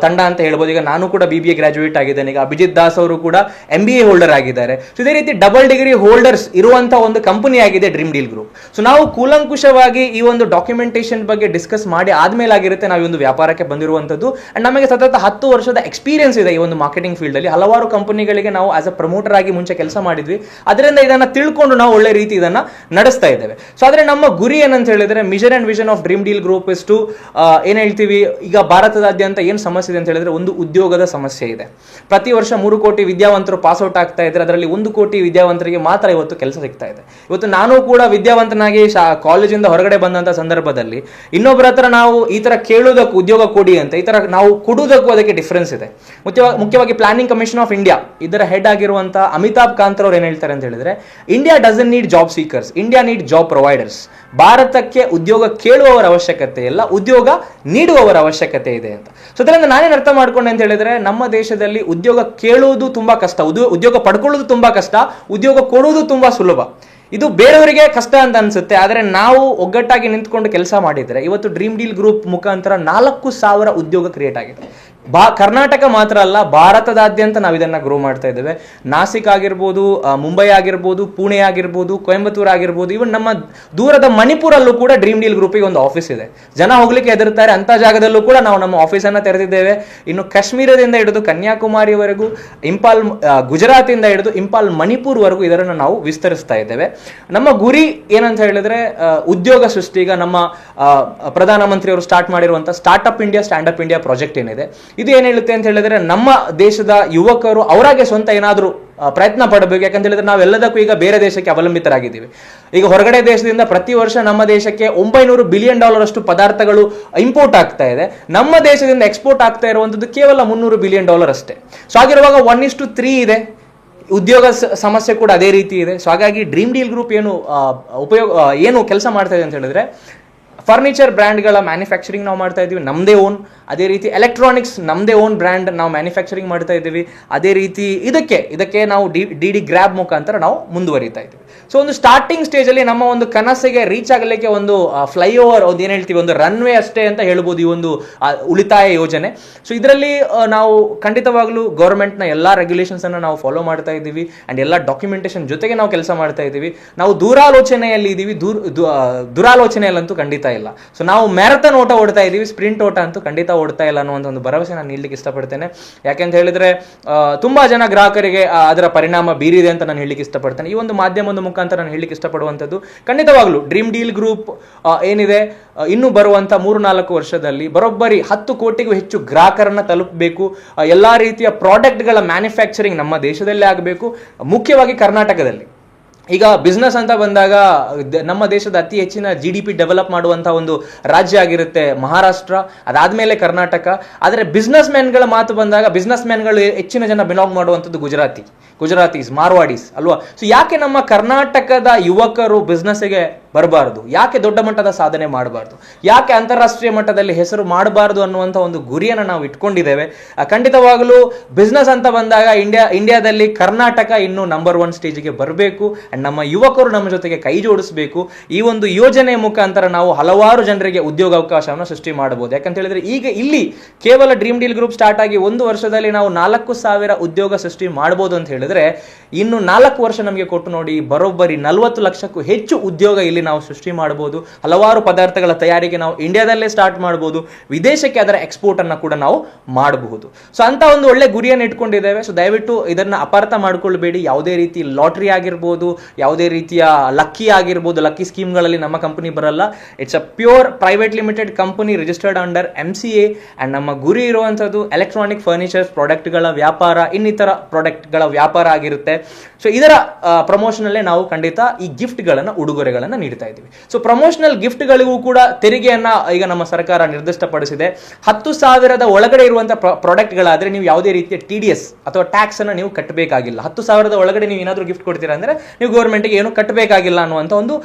ತಂಡ ಅಂತ ಹೇಳ್ಬೋದು. ಈಗ ನಾನು ಕೂಡ BBA ಗ್ರಾಜುಯೇಟ್ ಆಗಿದ್ದೇನೆ. ಈಗ ಅಭಿಜಿತ್ ದಾಸ್ ಅವರು ಕೂಡ MBA ಹೋಲ್ಡರ್ ಆಗಿದ್ದಾರೆ. ಸೊ ಇದೇ ರೀತಿ ಡಬಲ್ ಡಿಗ್ರಿ ಹೋಲ್ಡರ್ಸ್ ಇರುವಂತಹ ಒಂದು ಕಂಪನಿ ಆಗಿದೆ ಡ್ರೀಮ್ ಡೀಲ್ ಗ್ರೂಪ್. ಸೊ ನಾವು ಕೂಲಂಕುಷವಾಗಿ ಈ ಒಂದು ಡಾಕ್ಯುಮೆಂಟ್ ಇಂಪ್ಲಿಮೆಂಟೇಷನ್ ಬಗ್ಗೆ ಡಿಸ್ಕಸ್ ಮಾಡಿ ಆದ್ಮೇಲೆ ಆಗಿರುತ್ತೆ ನಾವು ಈ ಒಂದು ವ್ಯಾಪಾರಕ್ಕೆ ಬಂದಿರುವಂಥದ್ದು. ಅಂಡ್ ನಮಗೆ ಸತತ 10 ವರ್ಷದ ಎಕ್ಸ್ಪೀರಿಯನ್ಸ್ ಇದೆ ಈ ಒಂದು ಮಾರ್ಕೆಟಿಂಗ್ ಫೀಲ್ಡ್ ಅಲ್ಲಿ. ಹಲವಾರು ಕಂಪನಿಗಳಿಗೆ ನಾವು ಆಸ್ ಅ ಪ್ರಮೋಟರ್ ಆಗಿ ಮುಂಚೆ ಕೆಲಸ ಮಾಡಿದ್ವಿ. ಅದರಿಂದ ಇದನ್ನ ತಿಳ್ಕೊಂಡು ನಾವು ಒಳ್ಳೆ ರೀತಿ ಇದನ್ನ ನಡೆಸ್ತಾ ಇದ್ದೇವೆ. ಸೊ ಆದ್ರೆ ನಮ್ಮ ಗುರಿ ಏನಂತ ಹೇಳಿದ್ರೆ, mission and vision of Dream Deal Group is to ಏನ್ ಹೇಳ್ತೀವಿ, ಈಗ ಭಾರತದಾದ್ಯಂತ ಏನ್ ಸಮಸ್ಯೆ ಇದೆ ಅಂತ ಹೇಳಿದ್ರೆ, ಒಂದು ಉದ್ಯೋಗದ ಸಮಸ್ಯೆ ಇದೆ. ಪ್ರತಿ ವರ್ಷ 3 ಕೋಟಿ ವಿದ್ಯಾವಂತರು ಪಾಸ್ ಔಟ್ ಆಗ್ತಾ ಇದ್ದಾರೆ. ಅದರಲ್ಲಿ 1 ಕೋಟಿ ವಿದ್ಯಾವಂತರಿಗೆ ಮಾತ್ರ ಇವತ್ತು ಕೆಲಸ ಸಿಗ್ತಾ ಇದೆ. ಇವತ್ತು ನಾನು ಕೂಡ ವಿದ್ಯಾವಂತನಾಗಿ ಕಾಲೇಜಿಂದ ಹೊರಗಡೆ ಬಂದಂತ ಸಂದರ್ಭದಲ್ಲಿ ಇನ್ನೊಬ್ಬರ ಹತ್ರ ನಾವು ಈ ತರ ಕೇಳುವುದಕ್ಕೂ ಉದ್ಯೋಗ ಕೊಡಿ ಅಂತ ಈ ತರ ನಾವು ಕೊಡುವುದಕ್ಕೂ ಅದಕ್ಕೆ ಡಿಫರೆನ್ಸ್ ಇದೆ. ಮುಖ್ಯವಾಗಿ ಪ್ಲಾನಿಂಗ್ ಕಮಿಷನ್ ಆಫ್ ಇಂಡಿಯಾ ಇದರ ಹೆಡ್ ಆಗಿರುವಂತಹ ಅಮಿತಾಬ್ ಕಾಂತ್ ಅವರು ಏನ್ ಹೇಳ್ತಾರೆ ಅಂತ ಹೇಳಿದ್ರೆ, India doesn't need job seekers, India need job providers. ಭಾರತಕ್ಕೆ ಉದ್ಯೋಗ ಕೇಳುವವರ ಅವಶ್ಯಕತೆ ಇಲ್ಲ, ಉದ್ಯೋಗ ನೀಡುವವರ ಅವಶ್ಯಕತೆ ಇದೆ ಅಂತ. ಸೊ ಅದರಿಂದ ನಾನೇನು ಅರ್ಥ ಮಾಡ್ಕೊಂಡೆ ಅಂತ ಹೇಳಿದ್ರೆ, ನಮ್ಮ ದೇಶದಲ್ಲಿ ಉದ್ಯೋಗ ಕೇಳುವುದು ತುಂಬಾ ಕಷ್ಟ, ಉದ್ಯೋಗ ಪಡ್ಕೊಳ್ಳೋದು ತುಂಬಾ ಕಷ್ಟ, ಉದ್ಯೋಗ ಕೊಡುವುದು ತುಂಬಾ ಸುಲಭ. ಇದು ಬೇರೆಯವರಿಗೆ ಕಷ್ಟ ಅಂತ ಅನ್ಸುತ್ತೆ. ಆದರೆ ನಾವು ಒಗ್ಗಟ್ಟಾಗಿ ನಿಂತ್ಕೊಂಡು ಕೆಲಸ ಮಾಡಿದ್ರೆ ಇವತ್ತು ಡ್ರೀಮ್ ಡೀಲ್ ಗ್ರೂಪ್ ಮುಖಾಂತರ 4,000 ಉದ್ಯೋಗ ಕ್ರಿಯೇಟ್ ಆಗಿದೆ. ಕರ್ನಾಟಕ ಮಾತ್ರ ಅಲ್ಲ, ಭಾರತದಾದ್ಯಂತ ನಾವು ಇದನ್ನ ಗ್ರೋ ಮಾಡ್ತಾ ಇದ್ದೇವೆ. ನಾಸಿಕ್ ಆಗಿರ್ಬೋದು, ಮುಂಬೈ ಆಗಿರ್ಬೋದು, ಪುಣೆ ಆಗಿರ್ಬೋದು, ಕೊಯಂಬತ್ತೂರು ಆಗಿರ್ಬೋದು, ಇವನ್ ನಮ್ಮ ದೂರದ ಮಣಿಪುರಲ್ಲೂ ಕೂಡ ಡ್ರೀಮ್ ಡೀಲ್ ಗ್ರೂಪಿಗೆ ಒಂದು ಆಫೀಸ್ ಇದೆ. ಜನ ಹೋಗ್ಲಿಕ್ಕೆ ಹೆದರ್ತಾರೆ, ಅಂತ ಜಾಗದಲ್ಲೂ ಕೂಡ ನಾವು ನಮ್ಮ ಆಫೀಸನ್ನು ತೆರೆದಿದ್ದೇವೆ. ಇನ್ನು ಕಾಶ್ಮೀರದಿಂದ ಹಿಡಿದು ಕನ್ಯಾಕುಮಾರಿವರೆಗೂ, ಇಂಪಾಲ್ ಗುಜರಾತಿಂದ ಹಿಡಿದು ಇಂಪಾಲ್ ಮಣಿಪುರ್ವರೆಗೂ ಇದನ್ನು ನಾವು ವಿಸ್ತರಿಸ್ತಾ ಇದ್ದೇವೆ. ನಮ್ಮ ಗುರಿ ಏನಂತ ಹೇಳಿದ್ರೆ, ಉದ್ಯೋಗ ಸೃಷ್ಟಿ. ಈಗ ನಮ್ಮ ಪ್ರಧಾನಮಂತ್ರಿಯವರು ಸ್ಟಾರ್ಟ್ ಮಾಡಿರುವಂತಹ startup India, stand up India project ಏನಿದೆ, ಇದು ಏನ್ ಹೇಳುತ್ತೆ ಅಂತ ಹೇಳಿದ್ರೆ, ನಮ್ಮ ದೇಶದ ಯುವಕರು ಅವರಾಗೆ ಸ್ವಂತ ಏನಾದರೂ ಪ್ರಯತ್ನ ಪಡಬೇಕು. ಯಾಕಂತ ಹೇಳಿದ್ರೆ ನಾವೆಲ್ಲದಕ್ಕೂ ಈಗ ಬೇರೆ ದೇಶಕ್ಕೆ ಅವಲಂಬಿತರಾಗಿದ್ದೀವಿ. ಈಗ ಹೊರಗಡೆ ದೇಶದಿಂದ ಪ್ರತಿ ವರ್ಷ ನಮ್ಮ ದೇಶಕ್ಕೆ $900 ಬಿಲಿಯನ್ ಅಷ್ಟು ಪದಾರ್ಥಗಳು ಇಂಪೋರ್ಟ್ ಆಗ್ತಾ ಇದೆ. ನಮ್ಮ ದೇಶದಿಂದ ಎಕ್ಸ್ಪೋರ್ಟ್ ಆಗ್ತಾ ಇರುವಂತದ್ದು ಕೇವಲ $300 ಬಿಲಿಯನ್ ಅಷ್ಟೇ. ಸೊ ಆಗಿರುವಾಗ 1:3 ಇದೆ. ಉದ್ಯೋಗ ಸಮಸ್ಯೆ ಕೂಡ ಅದೇ ರೀತಿ ಇದೆ. ಸೊ ಹಾಗಾಗಿ ಡ್ರೀಮ್ ಡೀಲ್ ಗ್ರೂಪ್ ಏನು ಕೆಲಸ ಮಾಡ್ತಾ ಇದೆ ಅಂತ ಹೇಳಿದ್ರೆ, ಫರ್ನಿಚರ್ ಬ್ರ್ಯಾಂಡ್ಗಳ ಮ್ಯಾನುಫ್ಯಾಕ್ಚರಿಂಗ್ ನಾವು ಮಾಡ್ತಾ ಇದ್ದೀವಿ, ನಮ್ಮದೇ ಓನ್. ಅದೇ ರೀತಿ ಎಲೆಕ್ಟ್ರಾನಿಕ್ಸ್ ನಮ್ಮದೇ ಓನ್ ಬ್ರ್ಯಾಂಡ್ ನಾವು ಮ್ಯಾನುಫ್ಯಾಕ್ಚರಿಂಗ್ ಮಾಡ್ತಾ ಇದ್ದೀವಿ. ಅದೇ ರೀತಿ ಇದಕ್ಕೆ ನಾವು ಡಿ ಗ್ರ್ಯಾಬ್ ಮುಖಾಂತರ ನಾವು ಮುಂದುವರಿತಾ ಇದ್ದೀವಿ. ಸೊ ಒಂದು ಸ್ಟಾರ್ಟಿಂಗ್ ಸ್ಟೇಜಲ್ಲಿ ನಮ್ಮ ಒಂದು ಕನಸಿಗೆ ರೀಚ್ ಆಗಲಿಕ್ಕೆ ಒಂದು ಫ್ಲೈಓವರ್, ಒಂದು ಏನು ಹೇಳ್ತೀವಿ, ಒಂದು ರನ್ವೇ ಅಷ್ಟೇ ಅಂತ ಹೇಳ್ಬೋದು ಈ ಒಂದು ಉಳಿತಾಯ ಯೋಜನೆ. ಸೊ ಇದರಲ್ಲಿ ನಾವು ಖಂಡಿತವಾಗ್ಲೂ ಗೌರ್ಮೆಂಟ್ನ ಎಲ್ಲ ರೆಗ್ಯುಲೇಷನ್ಸ್ ಅನ್ನು ನಾವು ಫಾಲೋ ಮಾಡ್ತಾ ಇದ್ದೀವಿ. ಅಂಡ್ ಎಲ್ಲ ಡಾಕ್ಯುಮೆಂಟೇಶನ್ ಜೊತೆಗೆ ನಾವು ಕೆಲಸ ಮಾಡ್ತಾ ಇದ್ದೀವಿ. ನಾವು ದೂರಾಲೋಚನೆಯಲ್ಲಿ ಇದ್ದೀವಿ, ದುರಾಲೋಚನೆಯಲ್ಲಂತೂ ಖಂಡಿತ ಇಲ್ಲ. ಸೊ ನಾವು ಮ್ಯಾರಥಾನ್ ಓಟ ಓಡ್ತಾ ಇದ್ದೀವಿ, ಸ್ಪ್ರಿಂಟ್ ಓಟ ಅಂತೂ ಖಂಡಿತ ಓಡ್ತಾ ಇಲ್ಲ ಅನ್ನುವಂಥ ಒಂದು ಭರವಸೆ ನಾನು ನೀಡಲಿಕ್ಕೆ ಇಷ್ಟಪಡ್ತೇನೆ. ಯಾಕೆಂತ ಹೇಳಿದ್ರೆ ತುಂಬಾ ಜನ ಗ್ರಾಹಕರಿಗೆ ಅದರ ಪರಿಣಾಮ ಬೀರಿದೆ ಅಂತ ನಾನು ಹೇಳಲಿಕ್ಕೆ ಇಷ್ಟಪಡ್ತೇನೆ. ಈ ಒಂದು ಮಾಧ್ಯಮದ ಮುಖಾಂತರ ನಾನು ಹೇಳಲಿಕ್ಕೆ ಇಷ್ಟಪಡುವಂಥದ್ದು, ಖಂಡಿತವಾಗ್ಲೂ ಡ್ರೀಮ್ ಡೀಲ್ ಗ್ರೂಪ್ ಏನಿದೆ, ಇನ್ನು ಬರುವಂತ 3-4 ವರ್ಷದಲ್ಲಿ ಬರೋಬ್ಬರಿ 10 ಕೋಟಿಗೂ ಹೆಚ್ಚು ಗ್ರಾಹಕರನ್ನ ತಲುಪಬೇಕು. ಎಲ್ಲಾ ರೀತಿಯ ಪ್ರಾಡಕ್ಟ್ಗಳ ಮ್ಯಾನುಫ್ಯಾಕ್ಚರಿಂಗ್ ನಮ್ಮ ದೇಶದಲ್ಲೇ ಆಗಬೇಕು, ಮುಖ್ಯವಾಗಿ ಕರ್ನಾಟಕದಲ್ಲಿ. ಈಗ ಬಿಸ್ನೆಸ್ ಅಂತ ಬಂದಾಗ ನಮ್ಮ ದೇಶದ ಅತಿ ಹೆಚ್ಚಿನ GDP ಡೆವಲಪ್ ಮಾಡುವಂತಹ ಒಂದು ರಾಜ್ಯ ಆಗಿರುತ್ತೆ ಮಹಾರಾಷ್ಟ್ರ, ಅದಾದ್ಮೇಲೆ ಕರ್ನಾಟಕ. ಆದರೆ ಬಿಸ್ನೆಸ್ ಮ್ಯಾನ್ಗಳ ಮಾತು ಬಂದಾಗ ಬಿಸ್ನೆಸ್ ಮ್ಯಾನ್ಗಳು ಹೆಚ್ಚಿನ ಜನ ಬಿಲಾಂಗ್ ಮಾಡುವಂಥದ್ದು ಗುಜರಾತೀಸ್, ಮಾರ್ವಾಡೀಸ್ ಅಲ್ವಾ. ಸೊ ಯಾಕೆ ನಮ್ಮ ಕರ್ನಾಟಕದ ಯುವಕರು ಬಿಸ್ನೆಸ್ಗೆ ಬರಬಾರ್ದು, ಯಾಕೆ ದೊಡ್ಡ ಮಟ್ಟದ ಸಾಧನೆ ಮಾಡಬಾರ್ದು, ಯಾಕೆ ಅಂತಾರಾಷ್ಟ್ರೀಯ ಮಟ್ಟದಲ್ಲಿ ಹೆಸರು ಮಾಡಬಾರ್ದು ಅನ್ನುವಂಥ ಒಂದು ಗುರಿಯನ್ನು ನಾವು ಇಟ್ಕೊಂಡಿದ್ದೇವೆ. ಖಂಡಿತವಾಗಲೂ ಬಿಸ್ನೆಸ್ ಅಂತ ಬಂದಾಗ ಇಂಡಿಯಾದಲ್ಲಿ ಕರ್ನಾಟಕ ಇನ್ನು ನಂಬರ್ 1 ಸ್ಟೇಜಿಗೆ ಬರಬೇಕು. ಅಂಡ್ ನಮ್ಮ ಯುವಕರು ನಮ್ಮ ಜೊತೆಗೆ ಕೈ ಜೋಡಿಸಬೇಕು. ಈ ಒಂದು ಯೋಜನೆ ಮುಖಾಂತರ ನಾವು ಹಲವಾರು ಜನರಿಗೆ ಉದ್ಯೋಗಾವಕಾಶವನ್ನು ಸೃಷ್ಟಿ ಮಾಡಬಹುದು. ಯಾಕಂತ ಹೇಳಿದ್ರೆ ಈಗ ಇಲ್ಲಿ ಕೇವಲ ಡ್ರೀಮ್ ಡೀಲ್ ಗ್ರೂಪ್ ಸ್ಟಾರ್ಟ್ ಆಗಿ 1 ವರ್ಷದಲ್ಲಿ ನಾವು 4,000 ಉದ್ಯೋಗ ಸೃಷ್ಟಿ ಮಾಡಬಹುದು ಅಂತ ಹೇಳಿದ್ರೆ, ಇನ್ನು 4 ವರ್ಷ ನಮಗೆ ಕೊಟ್ಟು ನೋಡಿ, ಬರೋಬ್ಬರಿ 40 ಲಕ್ಷಕ್ಕೂ ಹೆಚ್ಚು ಉದ್ಯೋಗ ಇಲ್ಲಿ ನಾವು ಸೃಷ್ಟಿ ಮಾಡಬಹುದು. ಹಲವಾರು ಪದಾರ್ಥಗಳ ತಯಾರಿಗೆ ನಾವು ಇಂಡಿಯಾದಲ್ಲೇ ಸ್ಟಾರ್ಟ್ ಮಾಡಬಹುದು, ವಿದೇಶಕ್ಕೆ ಅದರ ಎಕ್ಸ್ಪೋರ್ಟ್ ಅನ್ನ ಕೂಡ ನಾವು ಮಾಡಬಹುದು. ಸೊ ಅಂತ ಒಂದು ಒಳ್ಳೆ ಗುರಿಯನ್ನು ಇಟ್ಕೊಂಡಿದ್ದೇವೆ. ಸೊ ದಯವಿಟ್ಟು ಇದನ್ನ ಅಪಾರ್ಥ ಮಾಡ್ಕೊಳ್ಬೇಡಿ. ಯಾವುದೇ ರೀತಿ ಲಾಟ್ರಿ ಆಗಿರ್ಬೋದು, ಯಾವುದೇ ರೀತಿಯ ಲಕ್ಕಿ ಆಗಿರ್ಬೋದು, ಲಕ್ಕಿ ಸ್ಕೀಮ್ಗಳಲ್ಲಿ ನಮ್ಮ ಕಂಪನಿ ಬರಲ್ಲ. It's a pure private limited company registered under MCA. And ನಮ್ಮ ಗುರಿ ಇರುವಂತದ್ದು ಎಲೆಕ್ಟ್ರಾನಿಕ್ ಫರ್ನಿಚರ್ಸ್ ಪ್ರಾಡಕ್ಟ್ಗಳ ವ್ಯಾಪಾರ, ಇನ್ನಿತರ ಪ್ರಾಡಕ್ಟ್ಗಳ ವ್ಯಾಪಾರ ಆಗಿರುತ್ತೆ. ಸೊ ಇದರ ಪ್ರಮೋಷನ್ ಅಲ್ಲೇ ನಾವು ಖಂಡಿತ ಈ ಗಿಫ್ಟ್ಗಳನ್ನು, ಉಡುಗೊರೆಗಳನ್ನು ನೀಡ್ತಾ ಇದ್ದೀವಿ. ಸೊ ಪ್ರಮೋಷನಲ್ ಗಿಫ್ಟ್ಗಳಿಗೂ ಕೂಡ ತೆರಿಗೆಯನ್ನ ಈಗ ನಮ್ಮ ಸರ್ಕಾರ ನಿರ್ದಿಷ್ಟಪಡಿಸಿದೆ. 10,000 ಒಳಗಡೆ ಇರುವಂತಹ ಪ್ರಾಡಕ್ಟ್ಗಳಾದ್ರೆ ನೀವು ಯಾವುದೇ ರೀತಿಯ TDS ಅಥವಾ ಟ್ಯಾಕ್ಸ್ ಅನ್ನ ನೀವು ಕಟ್ಟಬೇಕಾಗಿಲ್ಲ. 10,000 ಒಳಗಡೆ ನೀವು ಏನಾದರೂ ಗಿಫ್ಟ್ ಕೊಡ್ತೀರಾ ಅಂದ್ರೆ ನೀವು ಗೌರ್ಮೆಂಟ್ಗೆ ಏನು ಕಟ್ಟಬೇಕಾಗಿಲ್ಲ ಅನ್ನುವಂಥ ಒಂದು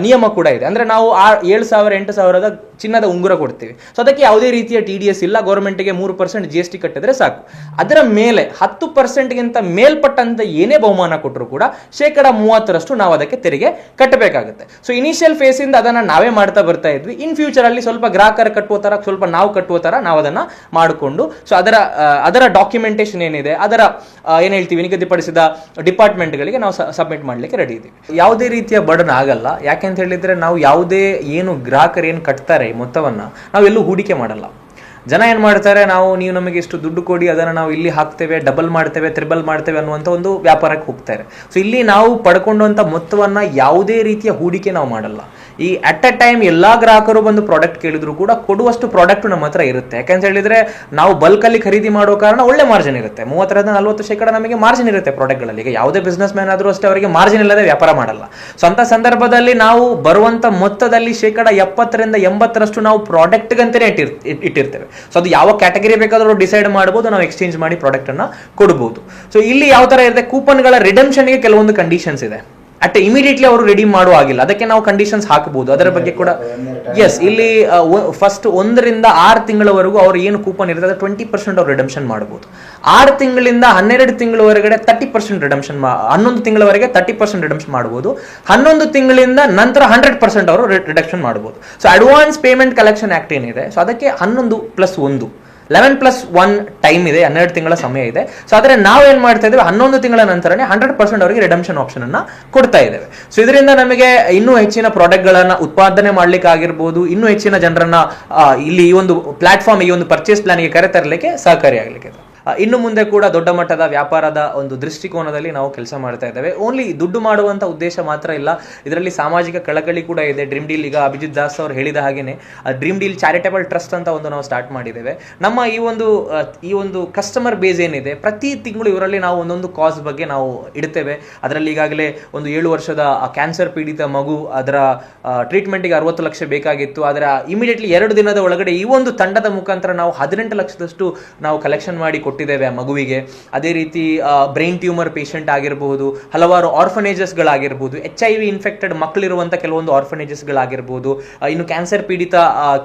ನಿಯಮ ಕೂಡ ಇದೆ. ಅಂದ್ರೆ ನಾವು 7,000 8,000 ಚಿನ್ನದ ಉಂಗುರ ಕೊಡ್ತೀವಿ. ಸೊ ಅದಕ್ಕೆ ಯಾವುದೇ ರೀತಿಯ TDS ಇಲ್ಲ. ಗೌರ್ಮೆಂಟ್ಗೆ 3% GST ಕಟ್ಟಿದ್ರೆ ಸಾಕು. ಅದರ ಮೇಲೆ 10%ಗಿಂತ ಮೇಲ್ಪಟ್ಟಂತ ಏನೇ ಬಹುಮಾನ ಕೊಟ್ಟರು ಕೂಡ 30% ನಾವು ಅದಕ್ಕೆ ತೆರಿಗೆ ಕಟ್ಟಬೇಕಾಗುತ್ತೆ. ಸೊ ಇನಿಷಿಯಲ್ ಫೇಸಿಂದ ಅದನ್ನು ನಾವೇ ಮಾಡ್ತಾ ಬರ್ತಾ ಇದ್ವಿ. ಇನ್ ಫ್ಯೂಚರಲ್ಲಿ ಸ್ವಲ್ಪ ಗ್ರಾಹಕರ ಕಟ್ಟುವ ಥರ, ಸ್ವಲ್ಪ ನಾವು ಕಟ್ಟುವ ಥರ ನಾವು ಅದನ್ನು ಮಾಡಿಕೊಂಡು, ಸೊ ಅದರ ಡಾಕ್ಯುಮೆಂಟೇಶನ್ ಏನಿದೆ, ಅದರ ಏನು ಹೇಳ್ತೀವಿ ನಿಗದಿಪಡಿಸಿದ ಡಿಪಾರ್ಟ್ಮೆಂಟ್ಗಳಿಗೆ ನಾವು ಸಬ್ಮಿಟ್ ಮಾಡಲಿಕ್ಕೆ ರೆಡಿ ಇದ್ದೀವಿ. ಯಾವುದೇ ರೀತಿಯ ಬರ್ಡನ್ ಆಗಲ್ಲ. ಯಾಕೆಂತ ಹೇಳಿದರೆ ನಾವು ಯಾವುದೇ ಏನು ಗ್ರಾಹಕರು ಏನು ಕಟ್ತಾರೆ ಈ ಮೊತ್ತವನ್ನು ನಾವೆಲ್ಲೂ ಹೂಡಿಕೆ ಮಾಡಲ್ಲ. ಜನ ಏನು ಮಾಡ್ತಾರೆ, ನೀವು ನಮಗೆ ಇಷ್ಟು ದುಡ್ಡು ಕೊಡಿ, ಅದನ್ನು ನಾವು ಇಲ್ಲಿ ಹಾಕ್ತೇವೆ, ಡಬಲ್ ಮಾಡ್ತೇವೆ, ತ್ರಿಬಲ್ ಮಾಡ್ತೇವೆ ಅನ್ನುವಂಥ ಒಂದು ವ್ಯಾಪಾರಕ್ಕೆ ಹೋಗ್ತಾರೆ. ಸೊ ಇಲ್ಲಿ ನಾವು ಪಡ್ಕೊಂಡಂಥ ಮೊತ್ತವನ್ನು ಯಾವುದೇ ರೀತಿಯ ಹೂಡಿಕೆ ನಾವು ಮಾಡಲ್ಲ. ಈ ಅಟ್ ಅ ಟೈಮ್ ಎಲ್ಲ ಗ್ರಾಹಕರು ಬಂದು ಪ್ರಾಡಕ್ಟ್ ಕೇಳಿದ್ರು ಕೂಡ ಕೊಡುವಷ್ಟು ಪ್ರಾಡಕ್ಟ್ ನಮ್ಮ ಹತ್ರ ಇರುತ್ತೆ. ಯಾಕಂತ ಹೇಳಿದ್ರೆ ನಾವು ಬಲ್ಕಲ್ಲಿ ಖರೀದಿ ಮಾಡೋ ಕಾರಣ ಒಳ್ಳೆ ಮಾರ್ಜಿನ್ ಇರುತ್ತೆ. 30-40% ನಮಗೆ ಮಾರ್ಜಿನ್ ಇರುತ್ತೆ ಪ್ರಾಡಕ್ಟ್ಗಳಲ್ಲಿ. ಈಗ ಯಾವುದೇ ಬಿಸ್ನೆಸ್ ಮ್ಯಾನ್ ಆದರೂ ಅಷ್ಟೇ, ಅವರಿಗೆ ಮಾರ್ಜಿನ್ ಇಲ್ಲದೆ ವ್ಯಾಪಾರ ಮಾಡಲ್ಲ. ಸೊ ಅಂಥ ಸಂದರ್ಭದಲ್ಲಿ ನಾವು ಬರುವಂಥ ಮೊತ್ತದಲ್ಲಿ 70-80% ನಾವು ಪ್ರಾಡಕ್ಟ್ಗಂತಲೇ ಇಟ್ಟಿರ್ತೇವೆ. ಸೊ ಅದು ಯಾವ ಕ್ಯಾಟಗರಿ ಬೇಕಾದರೂ ಡಿಸೈಡ್ ಮಾಡ್ಬೋದು, ನಾವು ಎಕ್ಸ್ಚೇಂಜ್ ಮಾಡಿ ಪ್ರಾಡಕ್ಟನ್ನು ಕೊಡ್ಬೋದು. ಸೊ ಇಲ್ಲಿ ಯಾವ ಥರ ಇರುತ್ತೆ, ಕೂಪನ್ಗಳ ರಿಡೆಂಪ್ಷನ್ಗೆ ಕೆಲವೊಂದು ಕಂಡೀಷನ್ಸ್ ಇದೆ. ಇಮಿಡಿಯೇಟ್ಲಿ ಅವರು ರೆಡಿ ಮಾಡುವ ಆಗಿಲ್ಲ, ಅದಕ್ಕೆ ನಾವು ಕಂಡೀಷನ್ಸ್ ಹಾಕಬಹುದು. ಅದರ ಬಗ್ಗೆ ಕೂಡ ಎಸ್, ಇಲ್ಲಿ ಫಸ್ಟ್ 1 ರಿಂದ 6 ತಿಂಗಳವರೆಗೂ ಅವ್ರು ಏನು ಕೂಪನ್ ಇರ್ತದೆ 20% ಅವ್ರು ರಿಡಮ್ಷನ್ ಮಾಡಬಹುದು. 6 ತಿಂಗಳಿಂದ 12 ತಿಂಗಳವರೆಗೆ 30% ರಿಡಮ್ಷನ್, 11 ತಿಂಗಳವರೆಗೆ 30% ರಿಡಮ್ಷನ್ ಮಾಡಬಹುದು. 11 ತಿಂಗಳಿಂದ ನಂತರ 100% ಅವರು ರಿಡಕ್ಷನ್ ಮಾಡಬಹುದು. So advance payment collection act ಏನಿದೆ, ಸೊ ಅದಕ್ಕೆ 11+1 11+1 ಟೈಮ್ ಇದೆ, 12 ತಿಂಗಳ ಸಮಯ ಇದೆ. ಸೊ ಆದರೆ ನಾವೇನ್ ಮಾಡ್ತಾ ಇದ್ದೇವೆ, 11 ತಿಂಗಳ ನಂತರನೇ 100% ಅವರಿಗೆ ರಿಡಮ್ಷನ್ ಆಪ್ಷನ್ ಅನ್ನ ಕೊಡ್ತಾ ಇದ್ದೇವೆ. ಸೊ ಇದರಿಂದ ನಮಗೆ ಇನ್ನೂ ಹೆಚ್ಚಿನ ಪ್ರಾಡಕ್ಟ್ಗಳನ್ನ ಉತ್ಪಾದನೆ ಮಾಡ್ಲಿಕ್ಕೆ ಆಗಿರ್ಬೋದು, ಇನ್ನೂ ಹೆಚ್ಚಿನ ಜನರನ್ನ ಇಲ್ಲಿ ಈ ಒಂದು ಪ್ಲಾಟ್ಫಾರ್ಮ್, ಈ ಒಂದು ಪರ್ಚೇಸ್ ಪ್ಲಾನ್ಗೆ ಕರೆತರಲಿಕ್ಕೆ ಸಹಕಾರಿಯಾಗಲಿಕ್ಕೆ. ಇನ್ನು ಮುಂದೆ ಕೂಡ ದೊಡ್ಡ ಮಟ್ಟದ ವ್ಯಾಪಾರದ ಒಂದು ದೃಷ್ಟಿಕೋನದಲ್ಲಿ ನಾವು ಕೆಲಸ ಮಾಡ್ತಾ ಇದ್ದೇವೆ. ಓನ್ಲಿ ದುಡ್ಡು ಮಾಡುವಂಥ ಉದ್ದೇಶ ಮಾತ್ರ ಇಲ್ಲ, ಇದರಲ್ಲಿ ಸಾಮಾಜಿಕ ಕಳಕಳಿ ಕೂಡ ಇದೆ. ಡ್ರೀಮ್ ಡೀಲ್, ಈಗ ಅಭಿಜಿತ್ ದಾಸ್ ಅವರು ಹೇಳಿದ ಹಾಗೇನೆ ಡ್ರೀಮ್ ಡೀಲ್ ಚಾರಿಟೇಬಲ್ ಟ್ರಸ್ಟ್ ಅಂತ ಒಂದು ನಾವು ಸ್ಟಾರ್ಟ್ ಮಾಡಿದ್ದೇವೆ. ನಮ್ಮ ಈ ಒಂದು ಕಸ್ಟಮರ್ ಬೇಸ್ ಏನಿದೆ, ಪ್ರತಿ ತಿಂಗಳು ಇವರಲ್ಲಿ ನಾವು ಒಂದೊಂದು ಕಾಸ್ ಬಗ್ಗೆ ನಾವು ಇಡ್ತೇವೆ. ಅದರಲ್ಲಿ ಈಗಾಗಲೇ ಒಂದು 7 ವರ್ಷದ ಕ್ಯಾನ್ಸರ್ ಪೀಡಿತ ಮಗು, ಅದರ ಟ್ರೀಟ್ಮೆಂಟ್ಗೆ 60 ಲಕ್ಷ ಬೇಕಾಗಿತ್ತು. ಅದರ ಇಮಿಡಿಯೇಟ್ಲಿ 2 ದಿನದ ಒಳಗಡೆ ಈ ಒಂದು ತಂಡದ ಮುಖಾಂತರ ನಾವು 18 ಲಕ್ಷದಷ್ಟು ನಾವು ಕಲೆಕ್ಷನ್ ಮಾಡಿ ಕೊಟ್ಟಿದ್ದೇವೆ ಆ ಮಗುವಿಗೆ. ಅದೇ ರೀತಿ ಬ್ರೈನ್ ಟ್ಯೂಮರ್ ಪೇಷಂಟ್ ಆಗಿರಬಹುದು, ಹಲವಾರು ಆರ್ಫನೇಜಸ್ಗಳಾಗಿರ್ಬೋದು, HIV ಇನ್ಫೆಕ್ಟೆಡ್ ಮಕ್ಕಳಿರುವಂಥ ಕೆಲವೊಂದು ಆರ್ಫನೇಜಸ್ಗಳಾಗಿರ್ಬೋದು, ಇನ್ನು ಕ್ಯಾನ್ಸರ್ ಪೀಡಿತ